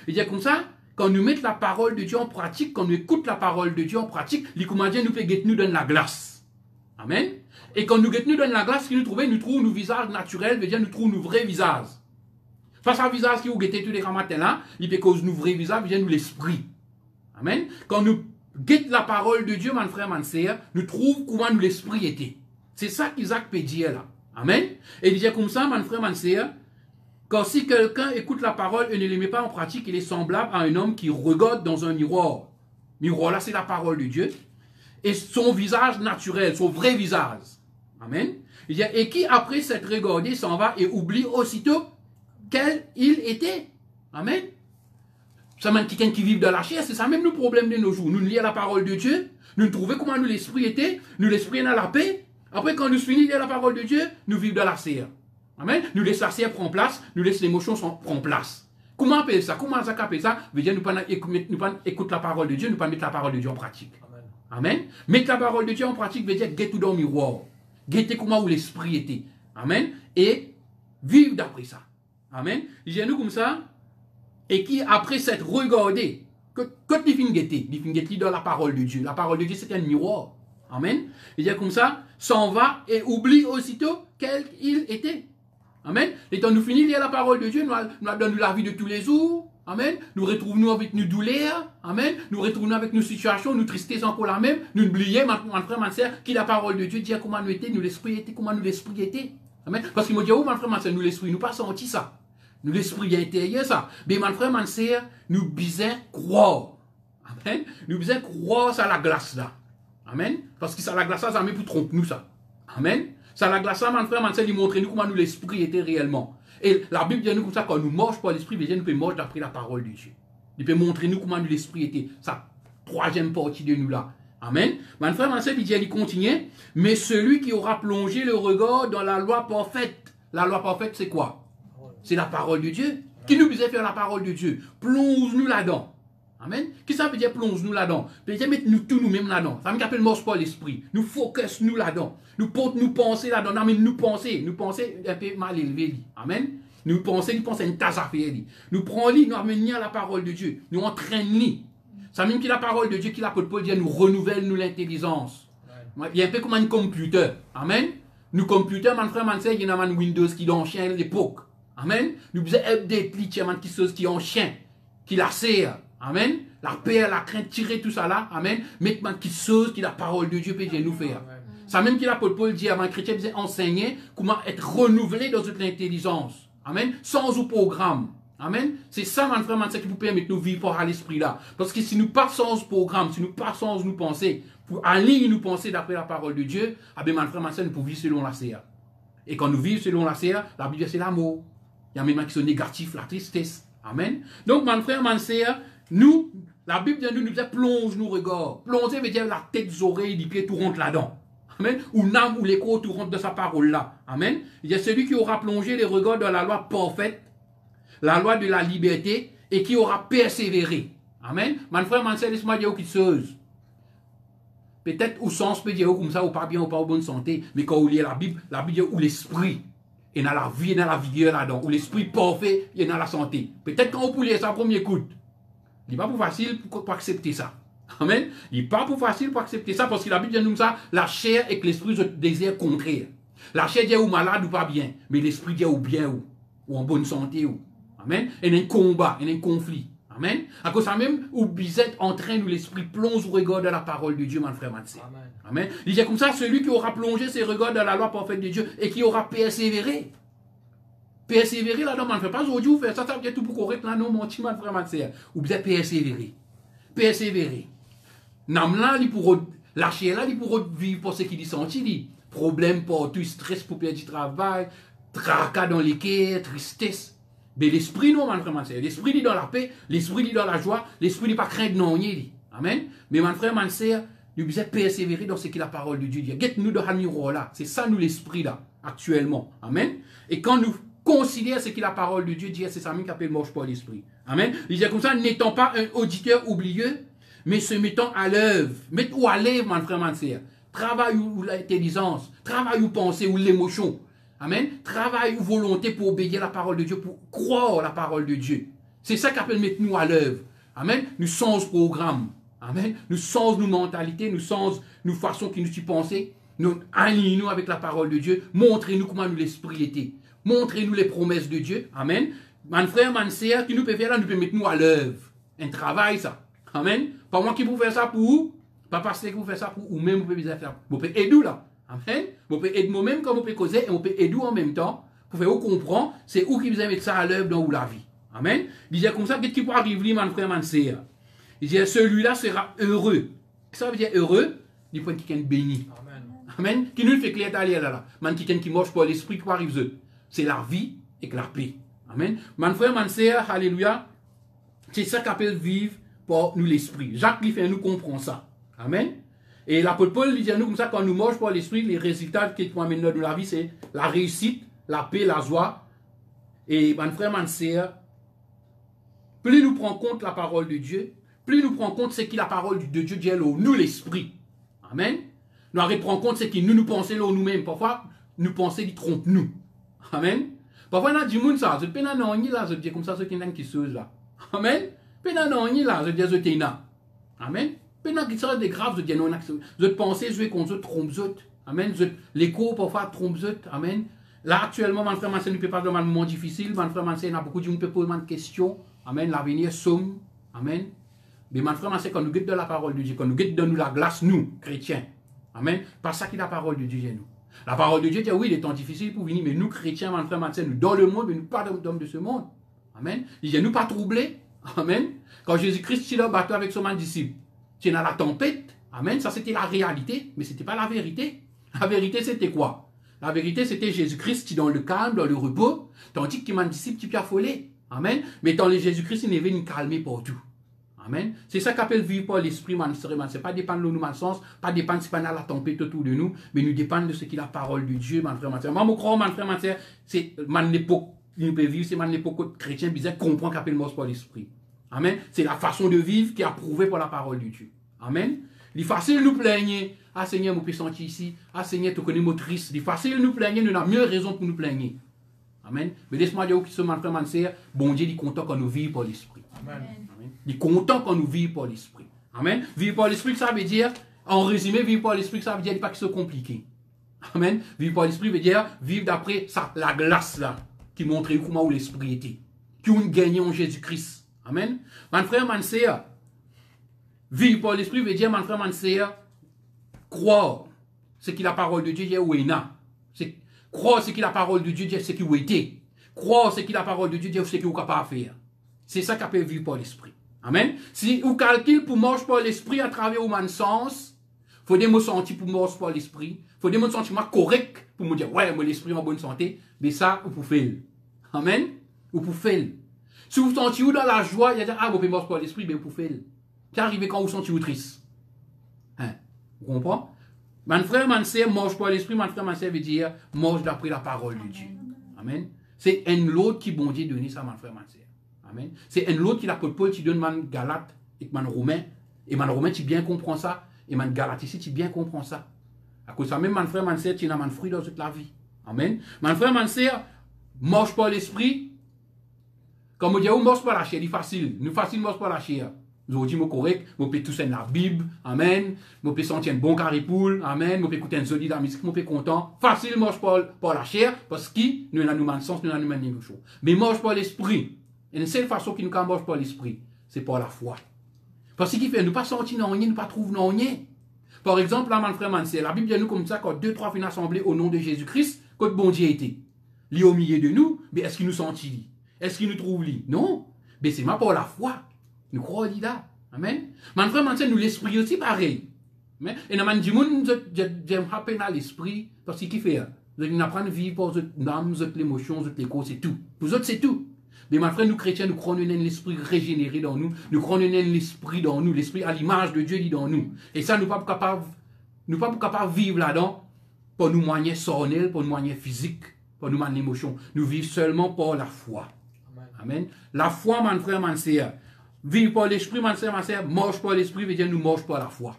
Il dit comme ça, quand nous mettons la parole de Dieu en pratique, quand nous écoutons la parole de Dieu en pratique, les commandants nous fait nous donne la glace. Amen. Et quand nous nous donne la glace, nous trouvons nos visages naturels, veut dire nous trouvons nos vrais visages. Face à visage qui vous guettez tous les matins là, il fait cause nos vrais visages, veut dire nous l'esprit. Amen. Quand nous guettons la parole de Dieu, mon frère, mon sœur, nous trouvons comment nous l'esprit était. C'est ça qu'Isaac peut dire là. Amen. Et il dit comme ça, mon frère, mon sœur, quand si quelqu'un écoute la parole et ne les met pas en pratique, il est semblable à un homme qui regarde dans un miroir. Miroir là, c'est la parole de Dieu. Et son visage naturel, son vrai visage. Amen. Il dit, et qui après s'être regardé s'en va et oublie aussitôt quel il était. Amen. Ça même quelqu'un qui vit dans la chair, c'est ça même le problème de nos jours. Nous lisons la parole de Dieu, nous trouvons comment nous l'esprit était, nous l'esprit est dans la paix. Après quand nous finissons de lire la parole de Dieu, nous vivons dans la chair. Amen. Nous laissons la chair prendre place, nous laissons l'émotion prendre place. Comment appeler ça? Comment ça appeler ça? Veut dire nous pas écouter la parole de Dieu, nous pas mettre la parole de Dieu en pratique. Amen. Amen. Mettre la parole de Dieu en pratique veut dire guetter tout dans le miroir. Guetter comment où l'esprit était. Amen. Et vivre d'après ça. Amen. Il dit nous comme ça. Et qui, après s'être regardé, quand il finit guetter dans la parole de Dieu. La parole de Dieu, c'est un miroir. Amen. Il dit comme ça, s'en va et oublie aussitôt quel il était. Amen. Et quand nous finissons de lire la parole de Dieu, nous donne la vie de tous les jours. Amen. Nous retrouvons avec nos douleurs. Amen. Nous retrouvons avec nos situations, nos tristesses encore la même. Nous oublions, mon frère, ma soeur, qui la parole de Dieu dit comment nous étions, nous l'esprit était, comment nous l'esprit était. Amen. Parce qu'il m'a dit, oh, mon frère, ma soeur, nous l'esprit, nous pas senti ça. Nous l'esprit intérieur ça. Mais mon frère, ma soeur, nous besoin croire. Amen. Nous besoin croire ça la glace là. Amen. Parce que ça la glace ça met pour tromper nous ça. Amen. Ça la glace ça, mon frère, ma soeur, il montre nous comment nous l'esprit était réellement. Et la Bible dit nous comme ça, quand nous marchons par l'esprit, nous pouvons marcher d'après la parole de Dieu. Il peut montrer nous comment nous l'esprit était. Ça, troisième partie de nous là. Amen. Mon frère, ma soeur, il continue. Mais celui qui aura plongé le regard dans la loi parfaite. La loi parfaite, c'est quoi? C'est la parole de Dieu. Qui nous disait faire la parole de Dieu? Plonge-nous là-dedans. Amen. Qui ça veut dire plonge-nous là-dedans? Ça veut dire mettre nous tous nous-mêmes là-dedans. Ça veut dire marche par l'esprit. Nous focus nous là-dedans. Nous penser là-dedans. Non, mais nous penser un peu mal élevé. Amen. Nous penser une tasse à faire. Nous prenons, nous amenons à la parole de Dieu. Nous entraînons. Ça veut dire que la parole de Dieu, qui l'apôtre Paul dit, nous renouvelle l'intelligence. Il y a un peu comme un computer. Amen. Nous computers, mon frère, mon soeur, il y a un Windows qui est en chien à l'époque. Amen. Nous faisons update, qui est en chien, qui la sert. Amen. La paix, la crainte, tirer tout ça là. Amen. Mettre qui chose qui la parole de Dieu peut nous faire. Ça même qui l'apôtre Paul dit avant chrétien, il enseigner comment être renouvelé dans toute l'intelligence. Amen. Sans au programme. Amen. C'est ça, mon frère, mon soeur, qui vous permet de nous vivre à l'esprit là. Parce que si nous pas sans programme, si nous pas sans nous penser, pour aligner nous penser d'après la parole de Dieu, ah bien, mon frère, mon soeur, nous pouvons vivre selon la CA. Et quand nous vivons selon la CA, la Bible c'est l'amour. Il y a même qui sont négatifs, la tristesse. Amen. Donc, mon frère, mon soeur, nous, la Bible nous dit plonge nos regards. Plonger veut dire la tête, les oreilles, les pieds, tout rentre là-dedans. Amen. Ou l'âme ou l'écho, tout rentre de sa parole là. Amen. Il y a celui qui aura plongé les regards dans la loi parfaite, la loi de la liberté, et qui aura persévéré. Amen. Mon frère, mon soeur, laisse-moi dire quelque chose. Peut-être au sens peut dire comme ça, ou pas bien, ou pas en bonne santé, mais quand vous lisez la Bible dit où l'esprit. et dans la vie, et dans la vigueur là-dedans, où l'esprit parfait, et dans la santé. Peut-être quand on peut lire ça premier coup, il n'est pas plus facile pour accepter ça. Amen. Il n'est pas plus facile pour accepter ça, parce que la Bible dit nous ça, la chair et que l'esprit se désire contraire. La chair dit ou malade ou pas bien, mais l'esprit dit ou bien ou en bonne santé ou. Amen. Et il y a un combat, il y a un conflit. Amen. À cause de ça même, où Bizet entraîne où l'esprit plonge au regard de la parole de Dieu, mon frère, mon sœur. Amen. Il dit comme ça, celui qui aura plongé ses regards dans la loi parfaite de Dieu et qui aura persévéré. Persévérer là-dedans, mon frère. Pas aujourd'hui, vous faites ça, ça veut dire tout pour correct là, non, mon frère, mon sœur. Ou bien persévérer. Persévérer. Nam là, il pour lâcher là, il pour vivre pour ce qu'il dit senti, dit. Problème partout, stress pour perdre du travail, tracas dans les quais, tristesse. Mais l'esprit, non, mon frère, mon sœur. L'esprit dit dans la paix, l'esprit dit dans la joie, l'esprit dit pas craindre non, dit. Amen. Mais mon frère, mon sœur, nous devons persévérer dans ce que la parole de Dieu dit. Guette-nous dans le là. C'est ça, nous, l'esprit là, actuellement. Amen. Et quand nous considérons ce que la parole de Dieu dit, c'est ça même qui appelle marche par l'esprit. Amen. Il dit comme ça, n'étant pas un auditeur oublieux, mais se mettant à l'œuvre. Mettez-vous à l'œuvre, mon frère, mon sœur. Travail ou l'intelligence, travail ou pensée ou l'émotion. Amen. Travail ou volonté pour obéir la parole de Dieu, pour croire la parole de Dieu. C'est ça qu'appelle mettre-nous à l'œuvre. Amen. Nous sommes programme. Amen. Nous sommes nos mentalités, nous sommes nos façons qui nous y penser. Nous alignons avec la parole de Dieu. Montrez-nous comment nous l'esprit était. Montrez-nous les promesses de Dieu. Amen. Mon frère, mon sœur, qui nous peut faire là, nous peut mettre nous à l'œuvre. Un travail, ça. Amen. Pas moi qui vous faire ça pour vous. Pas parce que vous faites ça pour vous même, vous pouvez faire ça. Vous pouvez aider là. Amen. Vous pouvez aider moi-même quand vous pouvez causer et vous pouvez aider en même temps. Pour faire vous comprendre, c'est où qui vous mettre ça à l'œuvre dans la vie. Amen. Il dit comme ça, qu'est-ce qui peut arriver, mon frère, mon sœur? Il dit, celui-là sera heureux. Ça veut dire heureux, il faut qu'il soit béni. Amen. Amen. Qui nous fait clair d'aller là. Man qui marche par l'esprit, qui arrive. C'est la vie et la paix. Amen. Mon frère, mon sœur, alléluia. C'est ça qu'appelle vivre pour nous l'esprit. Jacques lui fait nous comprendre ça. Amen. Et l'apôtre Paul dit à nous comme ça, quand nous marchons par l'esprit, les résultats qui nous amènent dans la vie, c'est la réussite, la paix, la joie. Et mon frère, mon sœur, plus nous prenons compte la parole de Dieu, plus nous prenons compte ce que la parole de Dieu dit, nous l'esprit. Amen. Nous prenons compte ce que nous pensons nous-mêmes. Parfois, nous pensons qu'ils trompent nous. Amen. Parfois, on a du monde ça. Je peux pas là, je dis comme ça, ceux qui sont là. Amen. Peux pas là, je dis je t'ai là. Amen. Peux pas qui sont des graves, je dis non, je pense, je vais qu'on se trompe, amen. L'écho parfois trompe, amen. Là actuellement, mon frère, ma sœur, ne peut pas dans un moment difficile. Mon frère, ma sœur, il y a beaucoup de gens qui peuvent poser des questions. Amen. L'avenir somme. Amen. Mais mon frère, ma sœur, quand nous guettons de la parole de Dieu, quand nous guettons de nous la glace, nous, chrétiens. Amen. Par ça que la parole de Dieu est nous. La parole de Dieu dit oui, il est temps difficile pour venir, mais nous, chrétiens, mon frère, ma sœur, nous dans le monde, mais nous pas d'hommes de ce monde. Amen. Il dit nous pas troublés. Amen. Quand Jésus-Christ est dans le bateau avec son disciple, c'est dans la tempête. Amen. Ça, c'était la réalité, mais ce n'était pas la vérité. La vérité, c'était quoi? La vérité, c'était Jésus-Christ qui dans le calme, dans le repos, tandis que mon disciple qui affolé. Amen. Mais dans le Jésus-Christ, il est venu calmer partout. Amen. C'est ça qu'appelle vivre par l'esprit, man. C'est pas dépendre de nous, man, sens, pas dépendre si pas dans la tempête autour de nous, mais nous dépendre de ce qui est la parole de Dieu, man, frère, man. Moi, je crois, man, frère, man, c'est man époque, nous peut vivre, c'est man époque chrétien, bizarre, comprend qu'appelle mort par l'esprit. Amen. C'est la façon de vivre qui est approuvée par la parole de Dieu. Amen. Il est facile de nous plaigner. Ah, Seigneur, vous pouvez sentir ici. Ah, Seigneur, tu connais motrice. Il est facile de nous plaigner. Nous avons mieux raison pour nous plaigner. Amen. Mais laisse-moi dire qui sont mon frère, mon sœur, bon Dieu, il est content quand nous vivons par l'esprit. Amen. Il est content quand nous vivons par l'esprit. Amen. Vivre par l'esprit, ça veut dire, en résumé, vivre par l'esprit, ça veut dire pas que c'est compliqué. Amen. Vivre par l'esprit veut dire vivre d'après la glace là, qui montre comment où l'esprit était. Qui ont gagné en Jésus-Christ. Amen. Mon frère, mon sœur, vivre par l'esprit veut dire, mon frère, mon sœur, croire ce que la parole de Dieu dit où est là. Croire ce que la parole de Dieu dit, ce qui vous était. Croire ce que la parole de Dieu dit, ce que vous êtes capable de faire. C'est ça qu'appelle vivre par l'esprit. Amen. Si vous calculez pour marcher par l'esprit à travers mon sens, il faut des mots sentis pour marcher par l'esprit. Il faut des mots sentiments corrects pour me dire, ouais, mon esprit est en bonne santé. Mais ça, vous pouvez faire. Amen. Vous pouvez faire. Si vous sentez dans la joie, il y a dire, ah, vous pouvez marcher par l'esprit, mais vous pouvez faire. C'est arrivé quand vous sentez triste. Hein? Vous comprenez? Mon frère, mon sœur, marche par l'esprit, mon frère, mon sœur veut dire, marche d'après la parole de Dieu. Amen. C'est un lot qui bon Dieu donne ça, mon frère, mon sœur. Amen. C'est un lot qui l'apôtre Paul qui donne mon Galate et mon Romain. Et mon Romain, tu bien comprends ça. Et mon Galate ici, tu bien comprends ça. À cause de ça, même mon frère, mon sœur, tu as mon fruit dans toute la vie. Amen. Mon frère, mon sœur, marche par l'esprit. Comme on dit, on marche par la chair, c'est facile. Nous facile marche par la chair. Nous dit correct, on peut tout ça dans la Bible, amen. On peut sentir un bon caripoule, amen. On peut écouter un joli de la musique, on peut content. Facile marche par la chair, parce que nous avons un sens, nous avons un niveau chaud. Mais marche par l'esprit. Et la seule façon qui nous marche par l'esprit, c'est par la foi. Parce qu'il fait, nous pas sentir non rien, nous pas trouver non rien. Par exemple, là, mon frère, mon sœur, la Bible dit nous comme ça, quand 2-3 finissent assemblés au nom de Jésus-Christ, quand bon Dieu était. Lui au milieu de nous, mais est-ce qu'il nous sentit? Est-ce qu'il nous trouve lui? Non. Mais c'est ma par la foi. Nous croyons là. Amen. Mon frère, mon sœur, nous l'esprit aussi pareil. Amen. Et nous dit, j'aime rappeler dans l'esprit, parce qu'il fait, vous apprendre à vivre pour votre âme, votre émotion, votre écho, c'est tout. Pour autres, c'est tout. Mais mon frère, nous chrétiens, nous croyons en l'esprit régénéré dans nous. Nous croyons en l'esprit dans nous. L'esprit à l'image de Dieu dit dans nous. Et ça, nous ne sommes pas capables de vivre là-dedans pour nous moyens sornels, pour nous moyens physiques, pour nous moyens émotions. Nous vivons seulement par la foi. Amen. Amen. La foi, mon frère, mon sœur. Vivre par l'esprit, mon frère, ma sœur. Marche par l'esprit veut dire nous marche par la foi.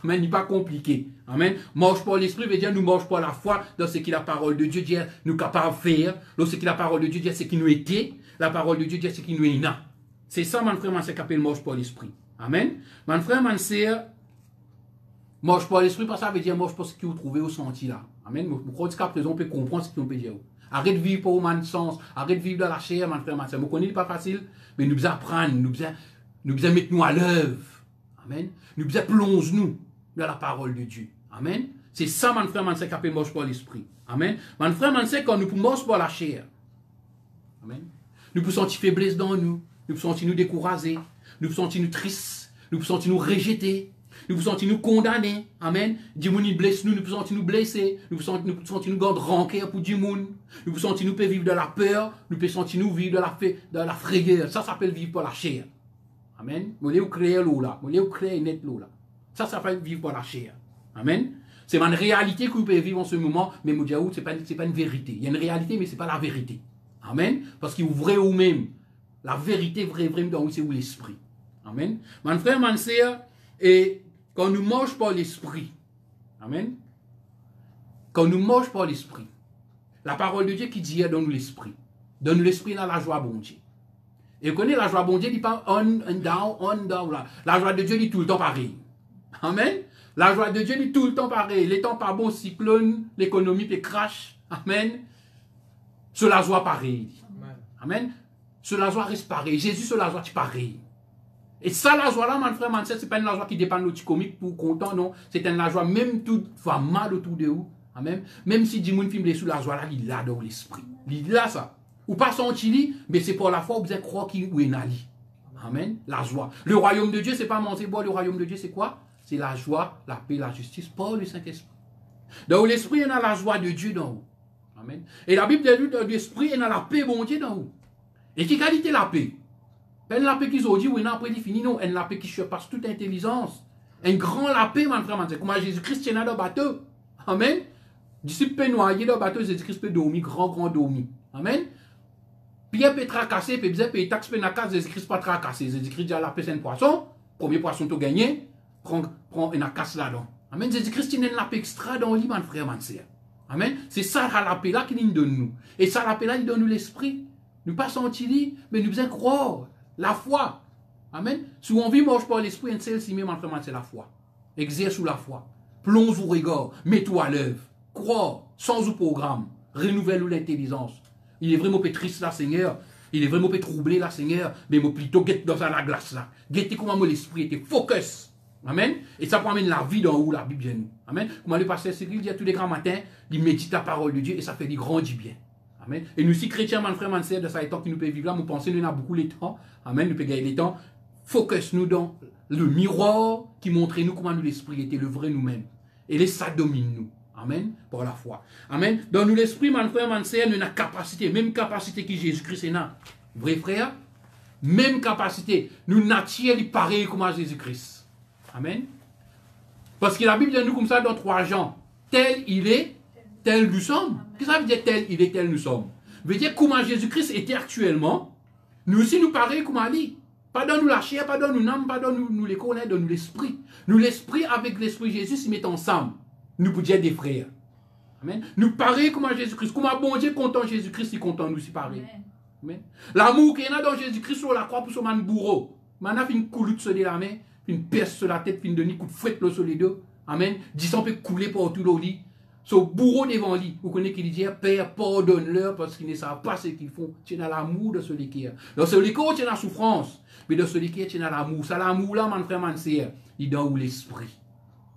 Amen. Il n'est pas compliqué. Amen. Marche par l'esprit veut dire nous marche par la foi dans ce que la parole de Dieu dit, nous capables de faire. Dans ce que la parole de Dieu dit, c'est qui nous était. La parole de Dieu dit, c'est qui nous est là. C'est ça, mon frère, mon sœur, qui appelle marche par l'esprit. Amen. Mon frère, mon sœur, marche par l'esprit, parce que ça veut dire marche par ce que vous trouvez au senti là. Amen. Je crois qu'à présent, on peut comprendre ce qu'on peut dire. Arrête de vivre pour mon sens. Arrête de vivre dans la chair, mon frère, mon sœur. Vous connaissez, pas facile, mais nous devons apprendre, nous devons mettre nous à l'œuvre. Amen. Nous devons plonger nous dans la parole de Dieu. Amen. C'est ça, mon frère, mon sœur, qui appelle marche par l'esprit. Amen. Mon frère, mon sœur, quand nous pouvons marcher par la chair. Amen. Nous pouvons sentir faiblesse dans nous. Nous pouvons sentir nous décourager. Nous pouvons sentir nous tristes. Nous pouvons sentir nous rejeter. Nous pouvons sentir nous condamner. Amen. Dieu nous blesse nous. Nous pouvons sentir nous blesser. Nous pouvons sentir nous garder rancœur pour Dieu. Nous pouvons sentir nous vivre de la peur. Nous pouvons sentir nous vivre de la frayeur. Ça s'appelle vivre par la chair. Amen. Vous voulez créer l'eau là. Vous voulez créer net l'eau là. Ça s'appelle vivre par la chair. Amen. C'est une réalité que vous pouvez vivre en ce moment. Mais ce n'est pas une vérité. Il y a une réalité, mais ce n'est pas la vérité. Amen. Parce qu'il ouvrait ou même. La vérité vraie dans c'est où l'esprit. Amen. Mon frère, mon sœur, et quand nous marchons par l'esprit. Amen. Quand nous marchons par l'esprit. La parole de Dieu qui dit donne-nous l'esprit. Donne-nous l'esprit dans la joie bon Dieu. Et vous connaissez la joie bon Dieu, il dit pas on down. La joie de Dieu dit tout le temps pareil. Amen. La joie de Dieu dit tout le temps pareil. Les temps pas bons, cyclone, l'économie peut crash. Amen. Sur la joie pareil. Amen. Sur la joie reste pareil. Jésus sur la joie est pareil. Et ça, la joie là, mon frère, mon sœur, c'est pas une joie qui dépend de notre comique pour content, non. C'est une joie, même tout va mal autour de vous. Amen. Même si Dimoun filme sous la joie là, il a dans l'esprit. Il a ça. Ou pas senti, mais c'est pour la foi, vous allez croire qu'il est nali. Amen. La joie. Le royaume de Dieu, c'est pas manger boire. Le royaume de Dieu, c'est quoi? C'est la joie, la paix, la justice par le Saint-Esprit. Dans l'esprit, il y a la joie de Dieu dans vous. Amen. Et la Bible dit dans l'esprit, il y a la paix, bon Dieu, dans vous. Et qui qualité la paix? Pas la paix qu'ils ont dit, oui, non, après défini, non. Elle la paix qui surpasse toute intelligence. Un grand la paix, mon frère, comme Jésus-Christ tient dans le bateau. Amen. Disciple peut noyer dans le bateau, Jésus-Christ peut dormir, grand dormir. Amen. Pierre peut tracasser, peut dire, peut taxe, peut n'a Jésus-Christ pas tracasser. Jésus-Christ dit à la paix, c'est un poisson. Premier poisson, tu gagnes. Prends une casse là-dedans. Amen. Jésus-Christ tient la paix extra dans le lit, mon frère, mon sœur. Amen. C'est ça la paix là qu'il nous donne nous. Et ça la paix là, il donne nous l'esprit. Nous pas sentir, mais nous besoin croire. La foi. Amen. Si on vit marche par l'esprit, un seul si mon frère, c'est la foi. Exerce sous la foi. Plonge au regard. Mets-toi à l'œuvre. Crois. Sans au programme. Renouvelle l'intelligence. Il est vraiment peu triste là, Seigneur. Il est vraiment peu troublé là, Seigneur. Mais moi plutôt guette dans la glace là. Guette comment l'esprit était focus. Amen. Et ça peut amener la vie dans où la Bible vient nous. Amen. Comment le pasteur Cyril dit tous les grands matins, il médite la parole de Dieu et ça fait du grandit bien. Amen. Et nous, si chrétiens, mon frère, mon sœur, de ça, les temps qui nous peut vivre là, nous pensons, nous avons beaucoup les temps. Amen. Nous pouvons gagner les temps. Focus nous dans le miroir qui montre nous comment nous l'esprit était le vrai nous-mêmes. Et les ça domine nous. Amen. Par la foi. Amen. Dans nous l'esprit, mon frère, mon sœur, nous avons capacité, même capacité que Jésus-Christ est là. Vrai frère? Même capacité. Nous n'attirons pareil comme Jésus-Christ. Amen. Parce que la Bible dit nous comme ça dans 3 Jean. Tel il est, tel nous sommes. Qu'est-ce que ça veut dire tel il est, tel nous sommes? Ça veut dire comment Jésus-Christ était actuellement. Nous aussi nous pareil comme Ali. Pas dans nous la chair, pas dans nous l'âme, pas dans nous les connaître, dans nous l'esprit. Nous l'esprit avec l'esprit Jésus se mettent ensemble. Nous pouvons dire des frères. Amen. Nous pareil comme à Jésus-Christ. Comme à bon Dieu content Jésus-Christ, il content nous aussi pareil. Amen. L'amour qu'il y a dans Jésus-Christ sur la croix pour son man bourreau. Maintenant, il y a une couloute sur la main, une perce sur la tête, une demi coup de fouette sur les deux. Amen. 10 ans peut couler partout dans le lit. Son bourreau devant lui. Vous connaissez qu'il dit, Père, pardonne-leur parce qu'ils ne savent pas ce qu'ils font. Tu as l'amour de celui qui est. Dans celui qui est, tu as la souffrance. Mais dans celui qui est, tu as l'amour. Ça, l'amour-là, mon frère, mon sœur, il est dans l'esprit.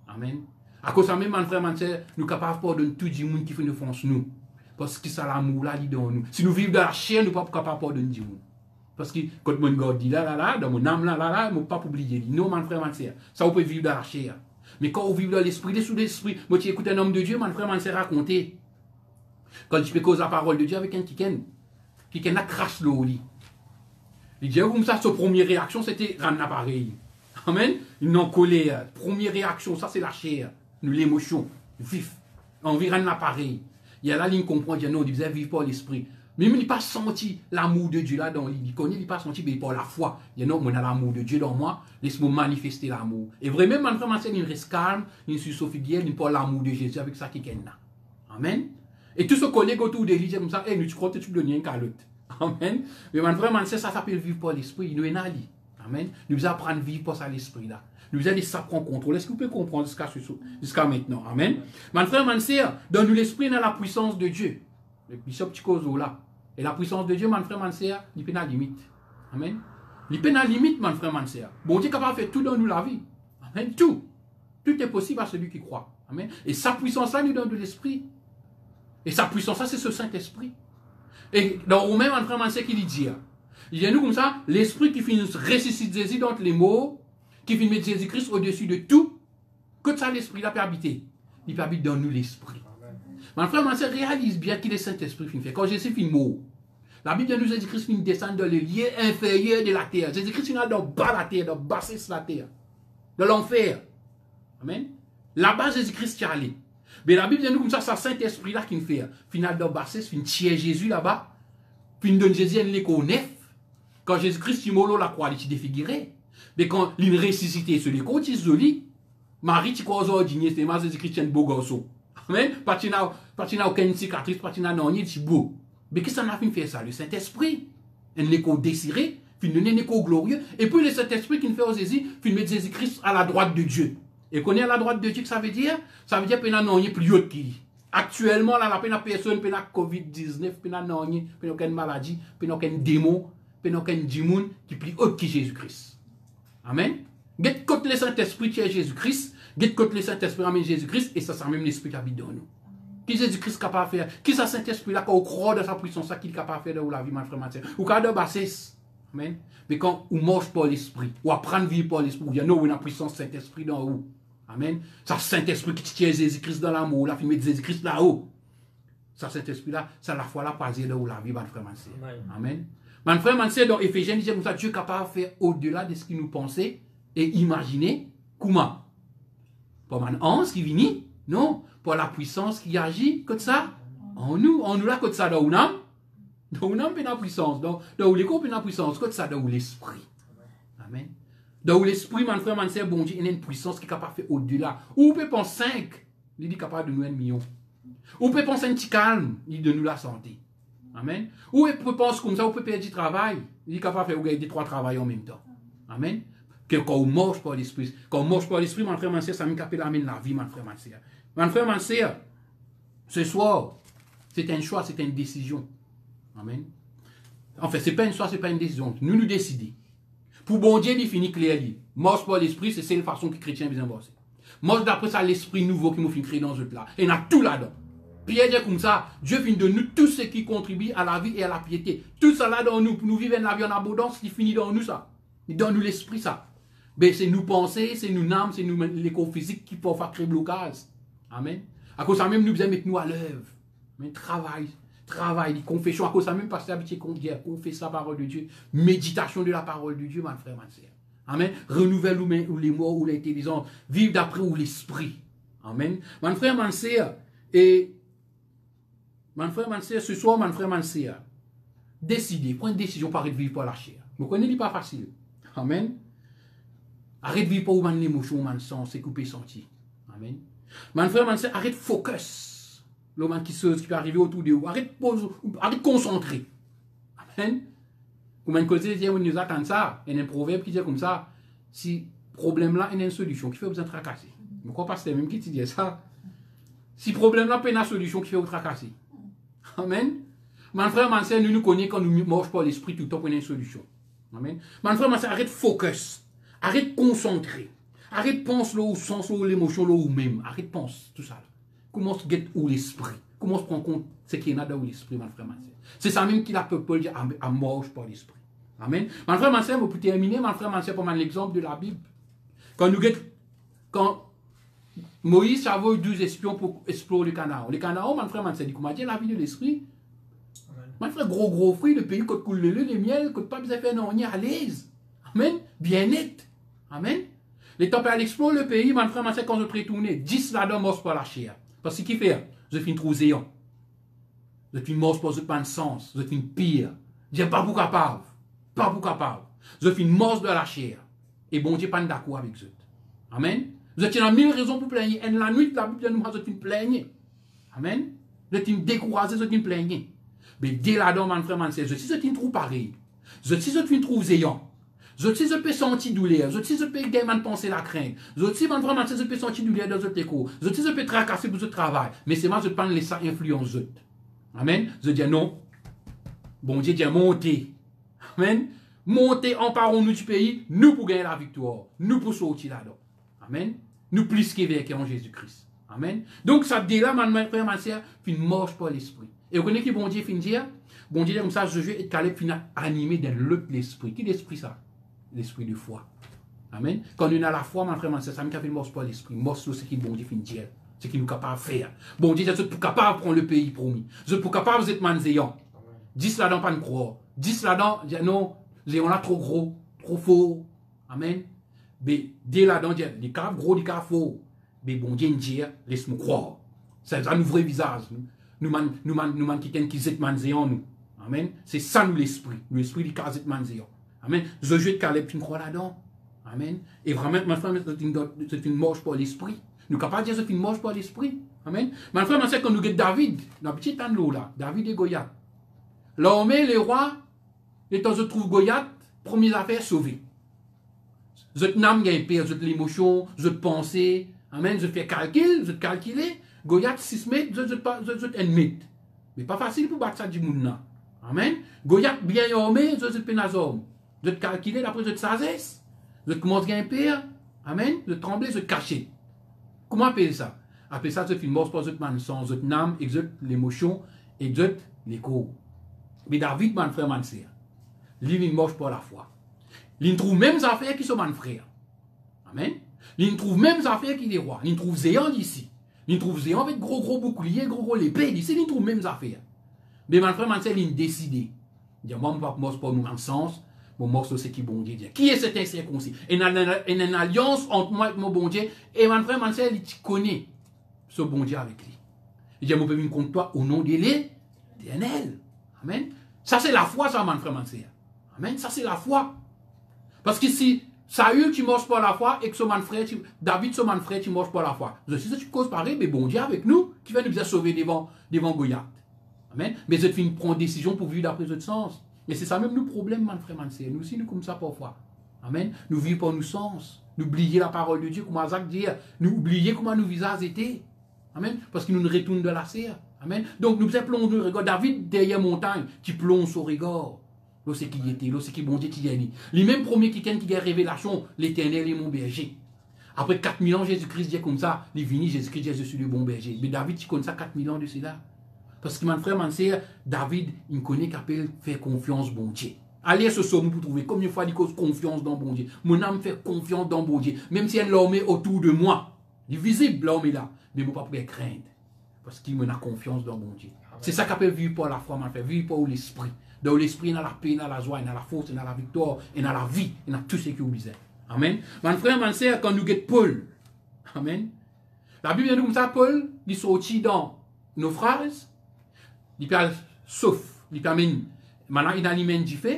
Amen. À cause de ça, même, mon frère, mon sœur, nous sommes capables de pardonner tout le monde qui fait une offense nous. Parce que ça, l'amour-là, il est dans nous. Si nous vivons dans la chair, nous ne sommes pas capables de pardonner tout le monde. Parce que quand mon gars dit là, dans mon âme là, je ne peux pas oublier. Non, mon frère, mon sœur, ça, vous pouvez vivre dans la chair. Mais quand on vit dans l'esprit, sous l'esprit, moi, tu écoutes un homme de Dieu, mon frère, m'en s'est raconté. Quand tu peux causer la parole de Dieu avec un qui a craché l'eau au lit. Il dit, comme ça, sa première réaction, c'était rendre l'appareil. Amen. Une non-colère. Première réaction, ça, c'est la chair. Nous, l'émotion. Vif. Envie de rendre l'appareil. Il y a la ligne comprend, il dit, non, il disait, vive pas l'esprit. Mais il n'a pas senti l'amour de Dieu là dans lui. Il connaît, il n'a pas senti, mais par la foi. Il dit non, moi, j'ai l'amour de Dieu dans moi. Laisse-moi manifester l'amour. Et vraiment, mon frère, il reste calme, il suit Sophie Guerre, il parle l'amour de Jésus avec ça qui est là. Amen. Et tous ceux collègues autour de lui, comme ça, hey, tu crois que tu peux donner un calotte. Amen. Mais mon frère, ça s'appelle vivre par l'esprit. Il nous est nali. Amen. Nous apprendre à vivre par ça l'esprit là. Nous allons s'apprendre contrôle. Est-ce que vous pouvez comprendre jusqu'à maintenant? Amen. Mon frère, mon sœur, donne-nous l'esprit dans la puissance de Dieu. Le bishop Chicozo là. Et la puissance de Dieu, mon frère, mon sœur, il peut la limite. Amen. Il peut la limite, mon frère, mon sœur. Bon Dieu est capable de faire tout dans nous la vie. Amen. Tout. Tout est possible à celui qui croit. Amen. Et sa puissance-là nous donne de l'esprit. Et sa puissance-là, c'est ce Saint-Esprit. Et dans Romain, mon frère, mon sœur, qui dit, il y a nous comme ça, l'esprit qui finit ressusciter Jésus dans les mots, qui finit mettre Jésus-Christ au-dessus de tout, que ça, l'esprit-là peut habiter. Il peut habiter dans nous l'esprit. Mon frère, mon sœur, réalise bien qu'il est Saint-Esprit qui fait. Quand Jésus fait mot, la Bible nous dit que Jésus-Christ descend dans les lieux inférieurs de la terre. Jésus-Christ est dans bas la terre, dans bassesse la terre, dans l'enfer. Amen. Là-bas, Jésus-Christ est allé. Mais la Bible nous comme ça, c'est Saint-Esprit-là qui fait. Final dans bassesse, fin tiers Jésus là-bas, fin donne Jésus un l'écho neuf. Quand Jésus-Christ est mort la croix, il est défiguré. Mais quand il ressuscité sur les côtes, il est joli. Marie, tu crois aux ordinaires, c'est Jésus-Christ est un beau garçon. Amen. Patina aucune cicatrice, patina non, il est beau. Mais qu'est-ce que ça m'a fait faire ça? Le Saint-Esprit, un écho désiré, fin donner un écho glorieux. Et puis le Saint-Esprit qui nous fait aux Jésus, fin mettre Jésus-Christ à la droite de Dieu. Et qu'on est à la droite de Dieu, que ça veut dire? Ça veut dire que non, il est plus haut qu'il. Actuellement, là, la peine personne, peine COVID-19, peine non, peine aucune maladie, peine aucun démon, peine aucun démon qui est plus haut que Jésus-Christ. Amen. Get côté le Saint-Esprit qui est Jésus-Christ. Get côté le Saint-Esprit amène Jésus-Christ. Et ça, c'est même l'Esprit qui habite dans nous. Qui Jésus-Christ est capable de faire? Qui ça Saint-Esprit là, quand on croit dans sa puissance, ça qu'il est capable de faire dans la vie, mon frère, ma sœur? Ou quand on bassesse. Amen. Mais quand on marche par l'Esprit, ou apprend à vivre par l'Esprit, il y a une puissance Saint-Esprit dans vous. Amen. Ça Saint-Esprit qui tient Jésus-Christ dans l'amour, la met Jésus-Christ là-haut. Ça Saint-Esprit là, c'est la foi là passée là où la vie, mon frère, ma sœur. Amen. Mon frère, ma sœur, dans Éphésiens, il dit comme ça, Dieu est capable de faire au-delà de ce qu'il nous pensait et imaginer comment. Pas mon ange qui vient, non, pour la puissance qui agit, comme ça, en nous là, comme ça, dans une âme, puis la puissance, dans les corps, puis la puissance, comme ça, dans l'esprit. Amen. Dans l'esprit, mon frère, mon sœur, bon Dieu, il y a une puissance qui est capable de faire au-delà. Ou peut penser 5, il est capable de nous 1 million. Ou peut penser un petit calme, il de nous la santé. Amen. Ou peut penser comme ça, ou peut perdre du travail, il est capable de faire gagner 3 travails en même temps. Amen. Que quand on marche par l'esprit, mon frère, mon sœur, ça me capable d'amener la vie, mon frère, mon sœur. Mon frère, mon sœur, ce soir, c'est un choix, c'est une décision. Amen. En fait, ce n'est pas un choix, ce n'est pas une décision. Nous décidons. Pour bon Dieu, il finit clairement. Marche par l'esprit, c'est la façon que les chrétiens besoin de bosser. Marche d'après ça, l'esprit nouveau qui nous fait créer dans ce là. Et il y a tout là-dedans. Pierre dit comme ça, Dieu finit de nous tout ce qui contribue à la vie et à la piété. Tout ça là dans nous, pour nous vivre une vie en abondance, il finit dans nous ça. Il donne nous l'esprit ça. Mais c'est nous penser, c'est nous âmes, c'est nous les corps physiques qui peuvent faire créer blocage. Amen. À cause de ça même, nous besoin mettre nous à l'œuvre. Mais travail, confession, à cause de ça même, parce que habitué qu'on dit, confesse la parole de Dieu, méditation de la parole de Dieu, mon frère, ma sœur. Amen. Renouvelle ou les mots, ou l'intelligence, vive d'après ou l'esprit. Amen. Mon frère, ma sœur, et mon frère, ma sœur, ce soir, mon frère, ma sœur, décidez, prenez une décision par de vivre par la chair. Vous connaissez, pas facile. Amen. Arrête de vivre pour l'émotion, man sens, c'est coupé senti. Amen. Mon frère, mon sœur, arrête focus. l'homme qui peut arriver autour de vous. Arrête de concentrer. Amen. Comme un côté, on nous attend ça. Il y a un proverbe qui dit comme ça, si problème là, il y a une solution qui fait vous tracasser. Je ne crois pas que c'est même qui dit ça. Si problème là, il y a une solution qui fait vous tracasser. Amen. Mon frère, ma soeur, nous connaissons quand nous ne marchons pas l'esprit tout le temps pour une solution. Amen. Mon frère, ma soeur, arrête de focus. Arrête de concentrer. Arrête de penser au sens, l'émotion, ou même. Arrête de penser tout ça. Là. Commence à get où l'esprit. Commence à prendre compte ce qu'il y a dans l'esprit, mon frère, ma soeur. C'est ça même qu'il a Paul dit à marche par l'esprit. Amen. Mon frère, ma soeur, pour terminer, mon frère, ma soeur, pour l'exemple de la Bible. Quand Moïse a envoyé 12 espions pour explorer le Canaan. Le Canaan, mon frère, ma soeur, dit comment dire la vie de l'esprit. Mon frère, gros fruit, le pays côte coule le lait, le miel, côte pas besoin de faire non, on est à l'aise. Amen. Bien net. Amen. Les temps à l'explorer le pays, mon frère, ma soeur, quand je retourne, 10 là-dedans morts par la chair. Parce que qui fait? Je finis trop zéant. Je finis mort pour ce pas de sens. Je finis pire. Je n'ai pas beaucoup capable. Pas beaucoup capable. Je finis mort de la chair. Et bon Dieu, pas d'accord avec eux. Amen. Je tiens à 1000 raisons pour plaigner. Et la nuit, la Bible nous dit, je finis plaigner. Amen. Je finis décourager, je finis plaigner. Mais dès là-dedans, mon frère, mon frère, je suis trop pareil. Je suis trop zéant. Je peux sentir douleur. Je peux gagner penser la crainte. Je peux sentir douleur dans votre écho. Je peux tracasser pour ce travail. Mais c'est moi, je peux laisser influence. Amen. Je dis non. Bon Dieu dit monter. Amen. Monter, emparons-nous du pays. Nous pour gagner la victoire. Nous pour sortir là-dedans. Amen. Nous plus qu'éveillés en Jésus-Christ. Amen. Donc ça dit là, mon frère, ma soeur, une marche par l'esprit. Et vous connaissez qui bon Dieu finit dire? Bon Dieu comme ça, je et Caleb finit animé dans l'esprit. Qui l'esprit ça? L'esprit de foi. Amen. Quand on a la foi, mon frère, ma soeur, ça me fait une marche par l'esprit. Marche sur ce qui bon Dieu finit dire. Ce qui nous capable de faire. Bon Dieu, je suis capable de prendre le pays promis. Je suis capable d'être manzéant. 10 là-dedans, pas de croire. 10 là-dedans, non, zéon là trop gros, trop faux. Amen. Mais dès là-dedans, les cas gros, les cas faux. Mais bon Dieu, laisse-moi croire. C'est un vrai visage. Nous quittons qui zet manzéant, nous. Amen. C'est ça, nous, l'esprit. L'esprit du cas zet manzéant. Amen. Je jette Caleb, tu me crois là-dedans. Amen. Et vraiment, ma femme, c'est une marche pour l'esprit. Nous sommes capables de dire que c'est une marche pour l'esprit. Amen. Ma femme, c'est quand nous avons David, dans le petit temps là, David et Goliath. L'armée, les rois, et quand je trouve Goliath, première affaire, sauvé. Je n'aime pas peur, je l'émotion, je pensée. Amen. Je fais calcul, je calculer. Goliath, 6 mètres, je 1 mètre. Mais pas facile pour battre ça du monde là. Amen. Goliath bien armé, je pénazome. Je calculer, après je sagesse. Je commence à gagner peur. Amen. Je tremble, je cacher. Comment appeler ça? Appeler ça, c'est une mort pour cette sens, cette âme, l'émotion, et l'écho. Mais David, mon frère, mon sœur, lui, il marche pour la foi. Il trouve même affaires qui sont mon frère. Amen. Il trouve même affaires qui sont rois. Il trouve Zéan d'ici. Il trouve Zéan avec gros bouclier, gros l'épée d'ici. Il trouve même affaires. Mais mon frère, mon sœur, il décide. Il dit, moi, je ne vais pas marcher pour nous en sens. Mon morceau, c'est qui bon Dieu dit. Qui est cet incirconcis? Il y a une alliance entre moi et mon bon Dieu. Et mon frère, mon sœur, il connaît ce bon Dieu avec lui. Il dit, je peux venir contre toi au nom de l'Éternel. Amen. Ça, c'est la foi, ça, mon frère, mon sœur. Amen. Ça, c'est la foi. Parce que si Saül, tu marches pas la foi, et que mon frère, David, mon frère, tu marches pas la foi. Je sais que tu causes pareil, mais bon Dieu avec nous, qui va nous sauver devant Goliath. Amen. Mais je finis prendre une décision pour vivre d'après ce sens. Et c'est ça même le problème, mon frère, mon sœur. Nous aussi, nous comme ça parfois. Amen. Nous vivons par nos sens. Nous oublions la parole de Dieu, comme Isaac dit. Nous oublions comment nos visages étaient. Amen. Parce que nous nous retournons de la serre. Amen. Donc nous plongeons le regard. David, derrière montagne, qui plonge au regard. Là, c'est qui était. Là, c'est qui bon Dieu qui est. Les mêmes premiers qui a révélation, l'Éternel est mon berger. Après 4000 ans, Jésus-Christ dit comme ça. Il vient, Jésus-Christ dit, je suis le bon berger. Mais David, tu connais ça 4000 ans de cela. Parce que mon frère, mon sœur, David, il connaît qu'appelle faire confiance bon Dieu. Allez ce somme pour trouver combien de fois il cause confiance dans bon Dieu. Mon âme fait confiance dans bon Dieu. Même si elle l'homme autour de moi. Il est visible l'homme est là. Mais je ne peux pas craindre. Parce qu'il me a confiance dans bon Dieu. C'est ça qu'appelle vivre par la foi, mon frère. Vivre par l'esprit. Dans l'esprit, il y a la paix, il y a la joie, il y a la force, il y a la victoire, il y a la vie, il y a tout ce qui vous disait. Amen. Mon frère, mon sœur, quand nous guettons Paul. Amen. La Bible dit comme ça, Paul, il sortit dans nos frères. Il peut sauf, il peut amener, maintenant il alimente du feu,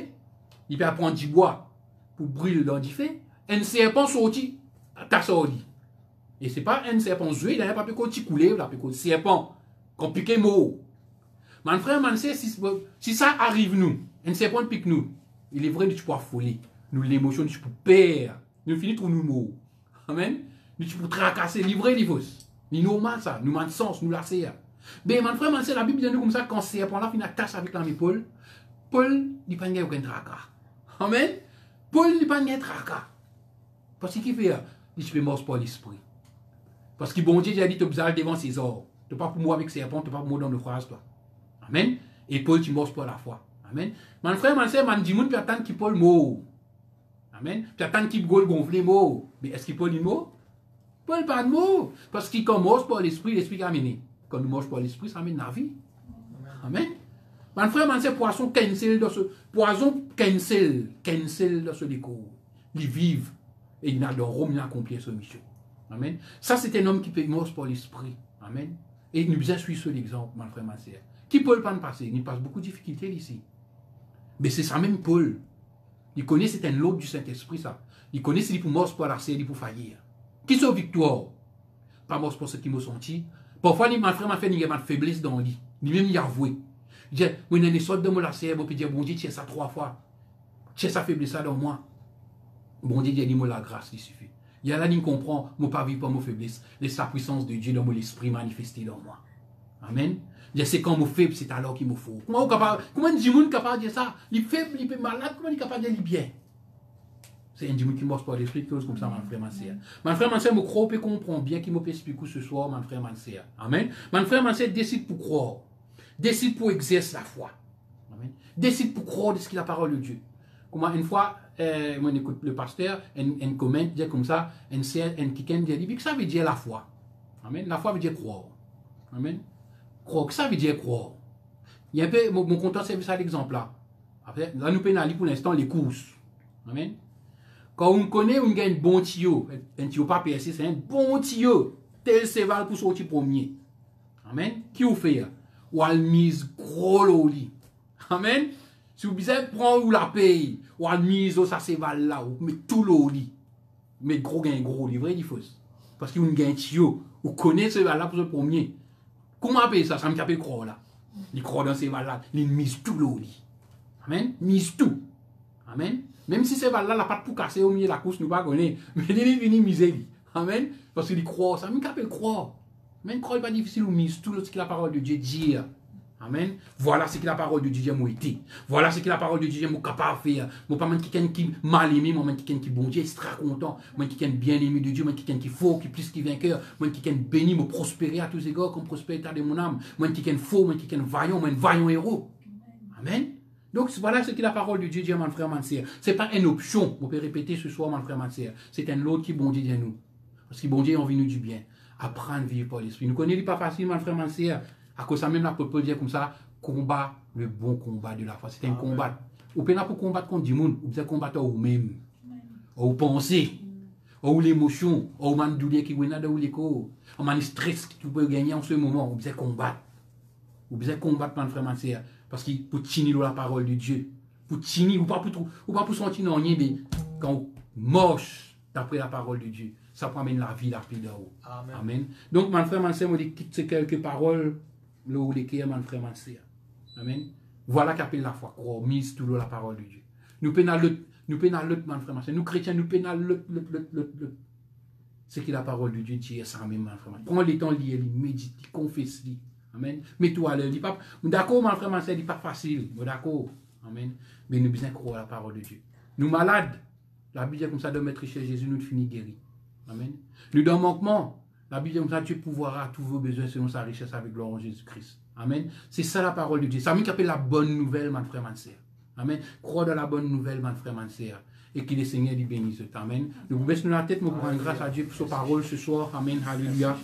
il peut prendre du bois pour brûler dans du feu, un serpent sorti, t'as sorti. Et ce n'est pas un serpent joué, il n'y a pas de côté coulé, il n'y a pas de serpent Compliqué mot. Mon frère, mon sœur, si ça arrive nous, on ne sait pas pique nous. Il est vrai que tu peux folie. Nous l'émotion, tu peux perdre. Nous finissons nous mots. Amen. Nous tu peux tracasser, livrer les fausses. C'est normal ça. Nous manque sens, nous lasser. Mais mon frère, mon sœur, la Bible dit comme ça quand c'est pour la fin casse avec l'ami Paul. Paul, il pas gagner aucun tracas. Amen. Paul, il pas gagner tracas. Parce qu'il fait, il se fait mort pour l'esprit. Parce que bon Dieu, il a dit, tu as devant ses ors. Tu n'es pas pour moi avec serpent, tu n'es pas pour moi dans le phrase, toi. Amen. Et Paul, tu mords pour la foi. Amen. Mon frère, mon sœur, mon dimoun, tu attends qu'il Paul mot. Amen. Tu attends qu'il gonfle mot. Mais est-ce qu'il Paul dit mot? Paul pas de mot. Parce qu'il commence par l'esprit, l'esprit a amené. Quand nous mangeons par l'esprit, ça amène la vie. Amen. Mon frère, mon sœur, poisson cancel dans ce. Poison cancel dans ce décor. Ils vivent. Et il a dans Rome, il a accompli sa mission. Amen. Ça, c'est un homme qui peut mourir par l'esprit. Amen. Et nous besoin suivre ce l'exemple, mon frère, ma sœur. Qui peut le pas passer? Il passe beaucoup de difficultés ici. Mais c'est ça même Paul. Il connaît c'est un lot du Saint-Esprit, ça. Il connaît c'est pour mort pour la il pour faillir. Qui sont victoire? Pas mort pour ce qui m'ont senti. Parfois, mon frère m'a fait une faiblesse dans lui. Lui-même, il a avoué. Il dit, moi, il sort de mon lacet, puis il dit, bon Dieu, tiens ça 3 fois. Tiens sa faiblesse dans moi. Bon Dieu, il dit, moi, la grâce, il suffit. Il y a là, il comprend, moi, pas vivre pas mon faiblesse. Laisse la puissance de Dieu dans mon esprit manifester dans moi. Amen. C'est quand je suis faible, c'est alors qu'il me faut. Comment un djimoun est capable de dire ça? Il est faible, il est malade, comment il est capable de dire bien? C'est un djimoun qui marche par l'esprit, quelque chose comme ça, mon frère, ma sœur. Mon frère, ma sœur, je crois et comprend bien qu'il m'explique ce soir, mon frère, ma sœur. Amen. Mon frère, ma sœur, décide pour croire. Décide pour exercer la foi. Amen. Décide pour croire de ce qu'il a la parole de Dieu. Comment une fois, moi, j'écoute le pasteur, un commente, dit comme ça, un quelqu'un dit que ça veut dire la foi. Amen. La foi veut dire croire. Amen. Croire, que ça veut dire croire. Il y a un peu, mon content, c'est ça l'exemple là. Après, là, nous pénalisons pour l'instant les courses. Amen. Quand on connaît, on gagne un bon tuyau. Un tuyau pas percé, c'est un bon tuyau. Tel cheval pour sortir premier. Amen. Qui vous fait? Ou à mise gros l'oli. Amen. Si vous besoin prendre ou la paye, ou à mise au ça cheval là, ou met tout l'oli. Mais gros gagne gros, il vrai, il faut. Parce qu'il y a un gagne tuyau. Vous connaissez ce cheval là pour le premier. Comment appeler ça? Ça me capte croire là. Il croit dans ces valeurs-là. Il mise tout l'eau. Amen. Mise tout. Amen. Même si ces valeurs-là, la patte pour casser au milieu de la course, nous ne connaissons pas. Mais il vient miser. Amen. Parce qu'il croit. Ça me capte croire. Amen. Croire n'est pas difficile. On mise tout ce que la parole de Dieu dit. Amen. Voilà ce que la parole de Dieu m'a été. Voilà ce que la parole de Dieu m'a capable de faire. Moi, pas quelqu'un qui mal aimé, moi, quelqu'un qui bon Dieu, extra content. Moi, quelqu'un bien aimé de Dieu, moi, quelqu'un qui faux, qui plus qui vainqueur. Moi, quelqu'un béni, me prospérer à tous égards, comme prospérité de mon âme. Moi, quelqu'un faux, moi, quelqu'un vaillant, moi, un vaillant héros. Amen. Donc, voilà ce que la parole de Dieu dit à mon frère, mon sœur. Ce n'est pas une option. On peut répéter ce soir, mon frère, mon sœur. C'est un autre qui bon Dieu dit à nous. Parce que bon Dieu a envie de nous du bien. Apprendre à vivre par l'esprit. Nous connaissons pas facile, mon frère, mon sœur. À cause ça même, la peut dire comme ça. Combat, le bon combat de la foi. C'est un combat. Ou pas pour combattre contre du monde, ou bien combattre vous-même. Ou penser, ou l'émotion, ou man douleur qui est ou l'écho, ou man stress que tu peux gagner en ce moment, ou bien combattre. Ou bien combattre, mon frère, ma sœur. Parce que pour tenir la parole de Dieu, pour tenir, ou pas pour sentir non rien, mais quand on marche d'après la parole de Dieu, ça peut amener la vie, la paix là-haut. Amen. Amen. Donc, mon frère, ma sœur, on dit ces quelques paroles, là où les cœurs, mon frère, ma sœur. Amen. Voilà qu'appelle la foi. Croire, mise tout la parole de Dieu. Nous pénalons, mon frère, ma sœur. Nous chrétiens, nous pénalons ce que la parole de Dieu dit, ça même, mon frère. Prends le temps de lire, médite, confesse. Amen. Mets-toi à l'heure. D'accord, mon frère, ma sœur, c'est pas facile. D'accord. Amen. Mais nous besoin croire la parole de Dieu. Nous malades, la Bible dit comme ça de mettre chez Jésus, nous finissons guéris. Amen. Nous dans manquement, la Bible dit comme ça, Dieu pourvoira à tous vos besoins selon sa richesse avec gloire en Jésus-Christ. Amen. C'est ça la parole de Dieu. Ça m'appelle la bonne nouvelle, mon frère, ma sœur. Amen. Crois dans la bonne nouvelle, mon frère, ma sœur. Et que le Seigneur lui bénisse. Amen. Nous vous baissons la tête, nous pour rendre grâce à Dieu pour sa parole ce soir. Amen. Alléluia.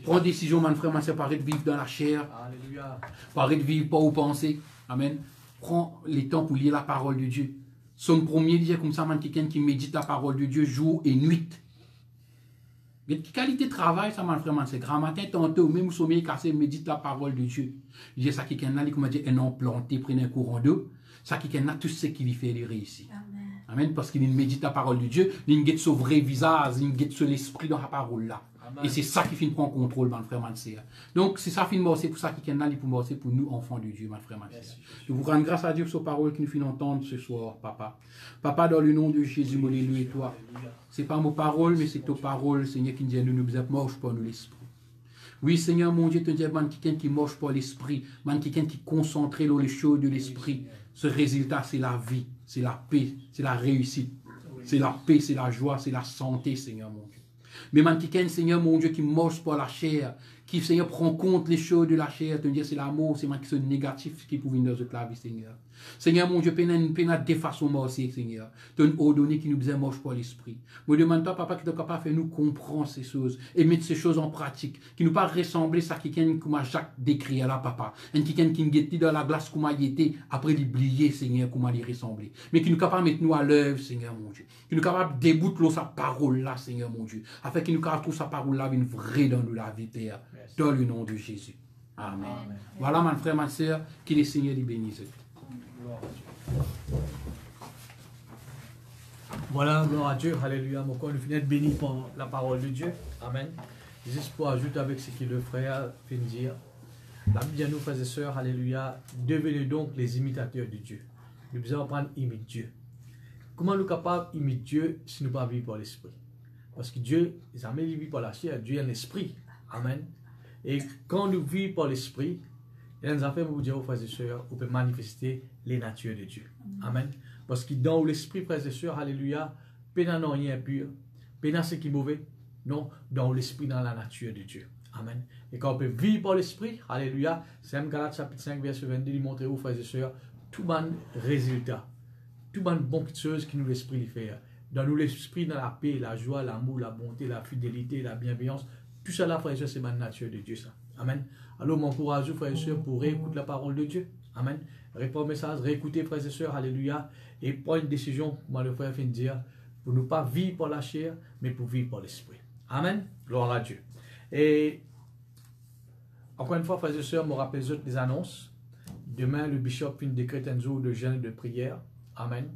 Prends décision, mon frère, ma sœur, parler de vivre dans la chair. Alléluia. Parler de vivre pas aux pensées. Amen. Prends les temps pour lire la parole de Dieu. Son premier dit comme ça, quelqu'un qui médite la parole de Dieu jour et nuit. Mais qualité de travail, ça, mon frère, c'est grand matin, tantôt, même au sommeil cassé, médite la parole de Dieu. Il dit ça, quelqu'un là, comme dit, un an planté, prenez un courant d'eau. Ça, quelqu'un là, tout ce qui lui fait les réussir. Amen. Parce qu'il médite la parole de Dieu, il guette son vrai visage, il guette sur l'esprit dans la parole là. Et c'est ça qui finit prendre contrôle, mon frère, mon sœur. Donc, c'est ça qui finit c'est pour ça qui est là, pour nous, enfants de Dieu, mon frère, mon sœur. Je vous rends grâce à Dieu pour ces paroles qui nous finissent entendre ce soir, papa. Papa, dans le nom de Jésus, mon et toi. C'est pas mes paroles, mais c'est tes paroles, Seigneur, qui nous disent, nous sommes morts pour nous l'esprit. Oui, Seigneur, mon Dieu, te dis, man, quelqu'un qui marche par l'esprit, man, quelqu'un qui est concentré dans les choses de l'esprit. Ce résultat, c'est la vie, c'est la paix, c'est la réussite, c'est la paix, c'est la joie, c'est la santé, Seigneur, mon Dieu. Mais man, quelqu'un, Seigneur, mon Dieu, qui marche par la chair, qui, Seigneur, prend compte les choses de la chair, te dire, c'est l'amour, c'est man qui sont négatifs qui pouvait venir dans la vie, Seigneur. Seigneur, mon Dieu, peine de façon morcée, Seigneur. Tu as une ordonnée qui nous disait marche par l'esprit. Je demande toi, papa, qui est capable de faire nous comprendre ces choses et mettre ces choses en pratique, qui nous pas ressembler à quelqu'un qui m'a Jacques décrit là, papa. Un quelqu'un qui nous dans la glace comme il était, après l'oublier, Seigneur, comment il ressemblait. Mais qui nous capable de mettre nous à l'œuvre, Seigneur, mon Dieu. Qui nous capable de débouter sa parole là, Seigneur, mon Dieu. Afin qu'il nous capable de trouver sa parole là, une vraie dans nous la vie, Père. Dans le nom de Jésus. Amen. Amen. Voilà, mon frère, ma soeur, qu'il est Seigneur les bénisse. Voilà, gloire à Dieu, alléluia. Mon corps, nous venons être bénis par la parole de Dieu. Amen. Juste pour ajouter avec ce que le frère vient de dire. La Bible dit à nous, frères et sœurs, alléluia, devenez donc les imitateurs de Dieu. Nous devons apprendre à imiter Dieu. Comment nous sommes capables d'imiter Dieu si nous ne pas vivre par l'esprit? Parce que Dieu, il n'a jamais vécu par la chair, Dieu est l'esprit. Amen. Et quand nous vivons par l'esprit, il y a des affaires pour vous dire aux frères et sœurs, on peut manifester les natures de Dieu. Amen. Parce que dans l'esprit, frères et sœurs, alléluia, pénal non rien impur, pénal ce qui est mauvais, non, dans l'esprit, dans la nature de Dieu. Amen. Et quand on peut vivre par l'esprit, alléluia, c'est M. Galates chapitre 5, verset 22, il montre aux frères et sœurs, tout bon résultat, tout bon bonne chose qui nous l'esprit lui fait. Dans nous l'esprit, dans la paix, la joie, l'amour, la bonté, la fidélité, la bienveillance, tout cela, frères et sœurs, c'est la nature de Dieu, ça. Amen. Alors, m'encourage, frères et sœurs, pour réécouter la parole de Dieu. Amen. Répondre au message, réécouter, frères et sœurs, alléluia, et prendre une décision, moi, le frère vient de dire, pour ne pas vivre par la chair, mais pour vivre par l'esprit. Amen. Gloire à Dieu. Et, encore une fois, frères et sœurs, me rappelle des annonces. Demain, le bishop fait une décrète un jour de jeûne et de prière. Amen.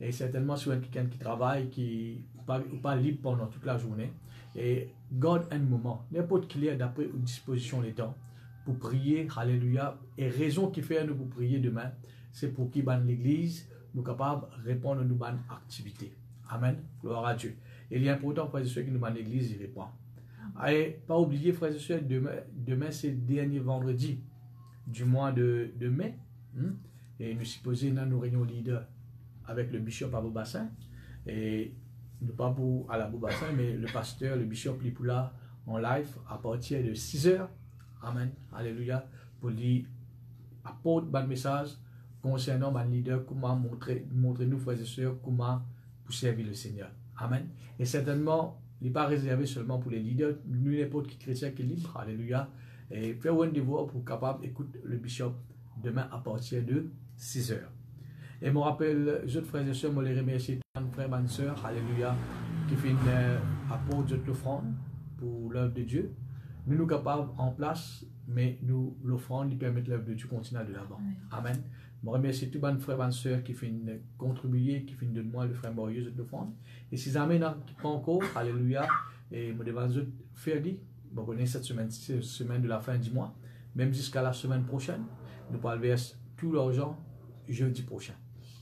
Et certainement, si vous êtes quelqu'un qui travaille, qui n'est pas libre pendant toute la journée, et garde un moment, n'importe qui est d'après aux dispositions des temps, pour prier, alléluia. Et raison qui fait nous pour prier demain, c'est pour qu'il ban l'église, nous capables de répondre à nos bonnes activités. Amen. Gloire à Dieu. Et il est important, frères et sœurs, qui nous ban l'église, il répond. Et pas oublier, frères et sœurs, demain c'est le dernier vendredi du mois de mai. Et nous supposons dans nos réunions leaders avec le bishop à Beaubassin. Et nous pas pour à la Beaubassin, mais le pasteur, le bishop Lipoula en live à partir de 6 h. Amen. Alléluia. Pour lui apporter un message concernant un leader, comment montrer nous, frères et sœurs, comment pour servir le Seigneur. Amen. Et certainement, il n'est pas réservé seulement pour les leaders, nous n'importe qui chrétien qui est libre. Alléluia. Et faire un devoir pour capable d'écouter le bishop demain à partir de 6 h. Et je me rappelle, les autres frères et sœurs, je les remercie, mon frère, ma soeur, alléluia, qui fait une apporte de l'offrande pour l'œuvre de Dieu. Nous nous capables en place, mais nous l'offrande, il permet l'œuvre de Dieu continuer de l'avant. Amen. Je remercie tous mes frères et sœurs qui font contribuer, qui font de moi le frère Moïse de l'offrande. Et si jamais qui pas encore, alléluia, et je devais faire dit, je connais cette semaine de la fin du mois, même jusqu'à la semaine prochaine, nous allons verser tout l'argent jeudi prochain.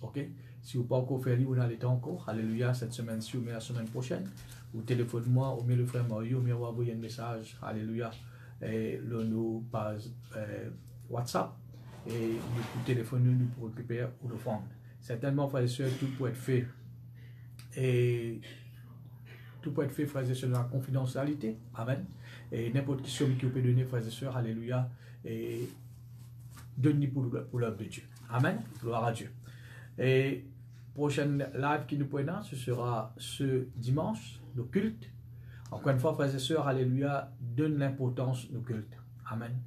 Ok? Si vous n'avez pas encore fait, vous n'allez pas encore. Alléluia, cette semaine-ci ou la semaine prochaine. Vous téléphonez-moi, ou bien le frère Mario, ou bien vous envoyez un message. Alléluia. Et nous par WhatsApp. Et vous téléphonez nous pour récupérer ou le fond. Certainement, frères et sœurs, tout peut être fait. Et tout peut être fait, frères et sœurs, dans la confidentialité. Amen. Et n'importe qui somme qui vous peut donner, frères et sœurs, alléluia. Et donnez pour l'œuvre de Dieu. Amen. Gloire à Dieu. Et prochaine live qui nous prendra, ce sera ce dimanche, le culte. Encore une fois, frères et sœurs, alléluia, donne l'importance nos cultes. Amen.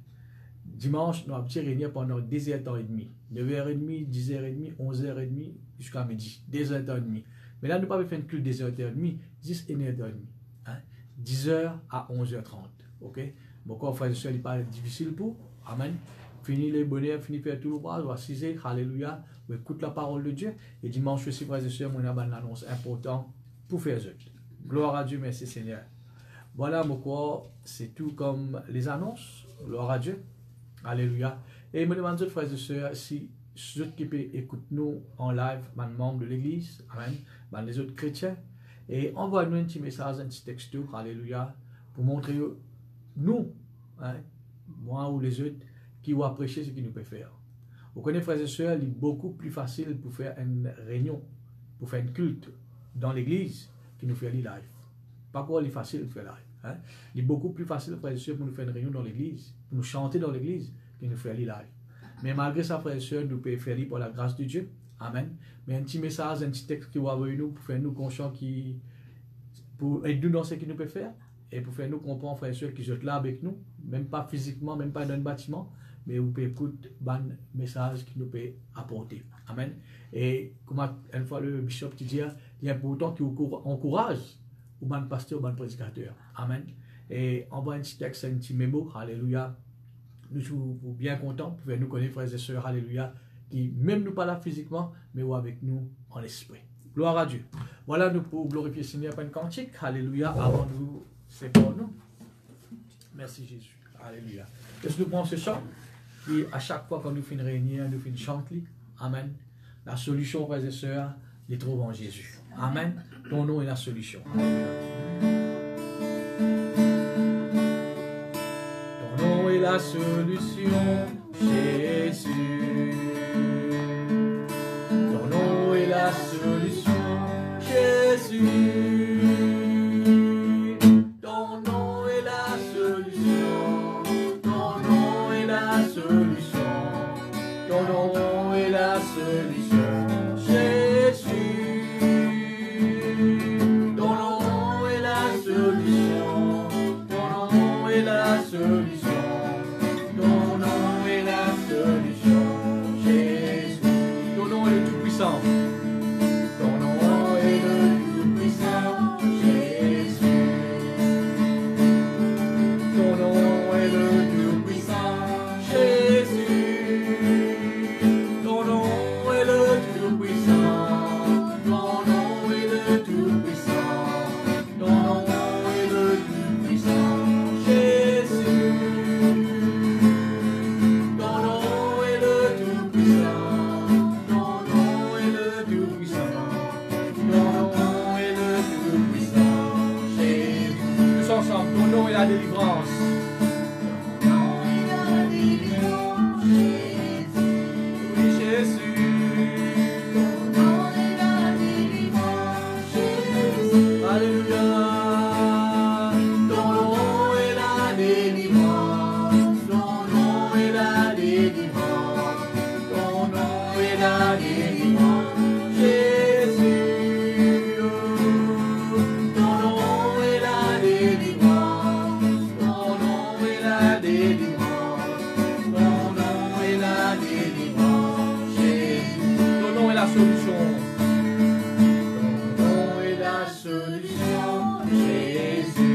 Dimanche, nous allons réunir pendant 2h30. 9h30, 10h30, 11h30, jusqu'à midi. 2h30. Mais là, nous ne pouvons pas faire un culte 2h30, 10 et 9h30. Hein? 10h à 11h30. Ok? Beaucoup frères et sœurs, il paraît difficile pour. Amen. Fini les bonheurs, fini faire tout le bras, à 6h, alléluia, on écoute la parole de Dieu. Et dimanche aussi, frères et sœurs, on a une annonce importante pour faire ça. Gloire à Dieu, merci Seigneur. Voilà, mon quoi, c'est tout comme les annonces. Gloire à Dieu. Alléluia. Et je me demande, frères et sœurs, si ceux qui écoutent nous en live, les membres de l'église, amen, les autres chrétiens, et envoie-nous un petit message, un petit texto, alléluia, pour montrer nous, hein, moi ou les autres, qui vont apprécier ce qu'ils nous peuvent faire. Vous connaissez, frères et sœurs, il est beaucoup plus facile pour faire une réunion, pour faire un culte dans l'église, qui nous fait les live. Pas quoi il est facile de faire live. Hein? Il est beaucoup plus facile, frères et sœurs, pour nous faire une réunion dans l'église, pour nous chanter dans l'église, que nous faire les live. Mais malgré ça, frères et sœurs, nous pouvons faire par la grâce de Dieu. Amen. Mais un petit message, un petit texte qui va avec nous pour faire nous conscients pour aider nous dans ce qu'il nous peut faire et pour faire nous comprendre, frères et sœurs, qui sont là avec nous, même pas physiquement, même pas dans le bâtiment, mais vous pouvez écouter un message qui nous peut apporter. Amen. Et comme une fois le bishop dit, il est important qu'il encourage au bon pasteur, au bon prédicateur. Amen. Et envoie un petit texte, un petit mémo. Alléluia. Nous sommes bien contents pour nous connaître, frères et sœurs, alléluia, qui même nous pas là physiquement, mais ou avec nous en esprit. Gloire à Dieu. Voilà, nous pouvons glorifier le Seigneur par une cantique, alléluia, avant nous, c'est pour nous. Merci Jésus, alléluia. Qu'est-ce que nous prenons ce chant? Et à chaque fois qu'on nous fait une réunion, nous fait une chante, amen. La solution, frères et sœurs, les trouve en Jésus. Amen. Ton nom est la solution. La solution, Jésus. Ton nom est la solution, Jésus. Ton nom est la solution. Ton nom est la solution. Ton nom est la solution, Jésus. Ton nom est la solution. Ton nom est la solution. Ton nom est le Tout-Puissant, Jésus. Ton nom est le Tout-Puissant, Jésus. Ton nom est le Tout-Puissant. Ton nom est le Tout-Puissant. Ton nom est le Tout-Puissant, Jésus. Ton nom est le Tout-Puissant. Ensemble, ton nom est la délivrance. Ton nom est la délivrance, Jésus. Oui, Jésus. Ton nom est la délivrance, Jésus. Alléluia. Ton nom est la délivrance. Ton nom est la délivrance. Ton nom est la délivrance, Jésus. Ton nom est la délivrance. Ton nom est la délivrance. Ton nom est la délivrance, Jésus. Ton nom est la solution. Ton nom est la solution, Jésus.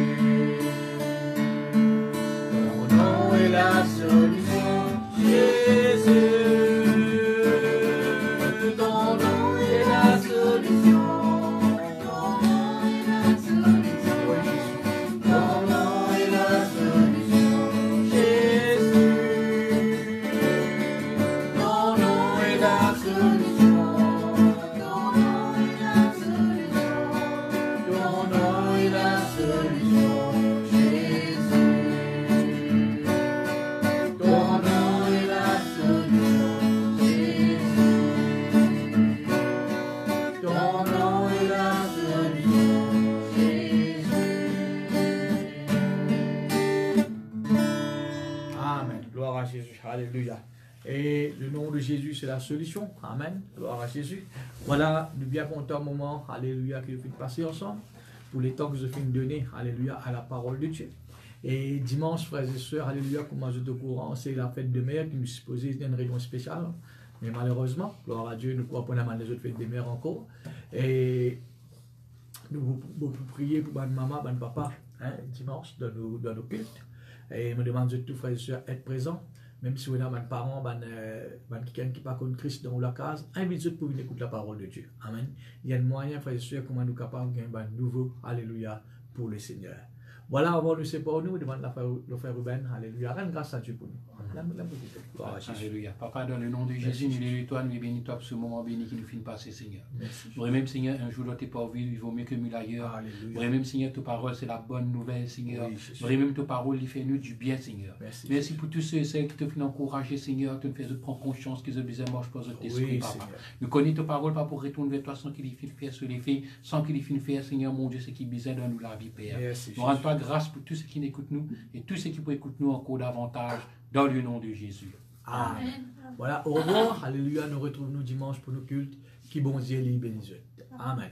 Ton nom est la solution, Jésus. Ton nom est la solution. Ton nom est la solution. Ton nom est la solution, Jésus. Ton nom est la solution. Ton nom est la solution. Ton nom est la solution, Jésus. Ton nom est la solution, Jésus. Ton nom est la solution, Jésus. Amen. Gloire à Jésus. Alléluia. Et le nom de Jésus, c'est la solution. Amen. Gloire à Jésus. Voilà, nous bien contents moment. Alléluia, que nous finissons de passer ensemble. Pour les temps que je finis de donner. Alléluia, à la parole de Dieu. Et dimanche, frères et sœurs, alléluia, comment je suis au courant, c'est la fête de mère qui nous supposait une réunion spéciale. Mais malheureusement, gloire à Dieu, nous croyons pas dans les autres fêtes de mère encore. Et nous beaucoup prier pour ma maman, mon papa, hein, dimanche, dans nos cultes. Et je me demande de tout, frères et sœurs, être présents. Même si vous avez des parents, quelqu'un qui pas contre Christ dans la case, invitez-les pour venir écouter la parole de Dieu. Amen. Il y a un moyen, frères et sœurs, comment nous sommes capables de gagner un nouveau, alléluia, pour le Seigneur. Voilà, avant nous séparer, nous demande le frère Ruben. Alléluia. Rends grâce à Dieu pour nous. Alléluia. Papa, dans le nom de Jésus, nous les toi, nous bénis-toi pour ce moment béni qui nous finit passer, Seigneur. Vrai même, Seigneur, un jour dans tes pas vivre, il vaut mieux que mille ailleurs. Vrai même, Seigneur, ta parole, c'est la bonne nouvelle, Seigneur. Vrai même, ta parole, il fait nous du bien, Seigneur. Merci pour tous ceux et celles qui te font encourager, Seigneur, qui te font prendre conscience qu'ils ont besoin de marcher pour notre esprit, Papa. Nous connaissons ta parole, pas pour retourner vers toi sans qu'il y ait faire sur les faits, sans qu'il y ait faire, Seigneur, mon Dieu, ce qui besoin de nous la vie, Père. Nous rendons toi grâce pour tous ceux qui n'écoutent nous et tous ceux qui peuvent écouter nous encore davantage dans le nom de Jésus. Amen. Voilà, au revoir. Alléluia. Nous retrouvons nous dimanche pour nos cultes. Qui bon Dieu les bénisse. Amen.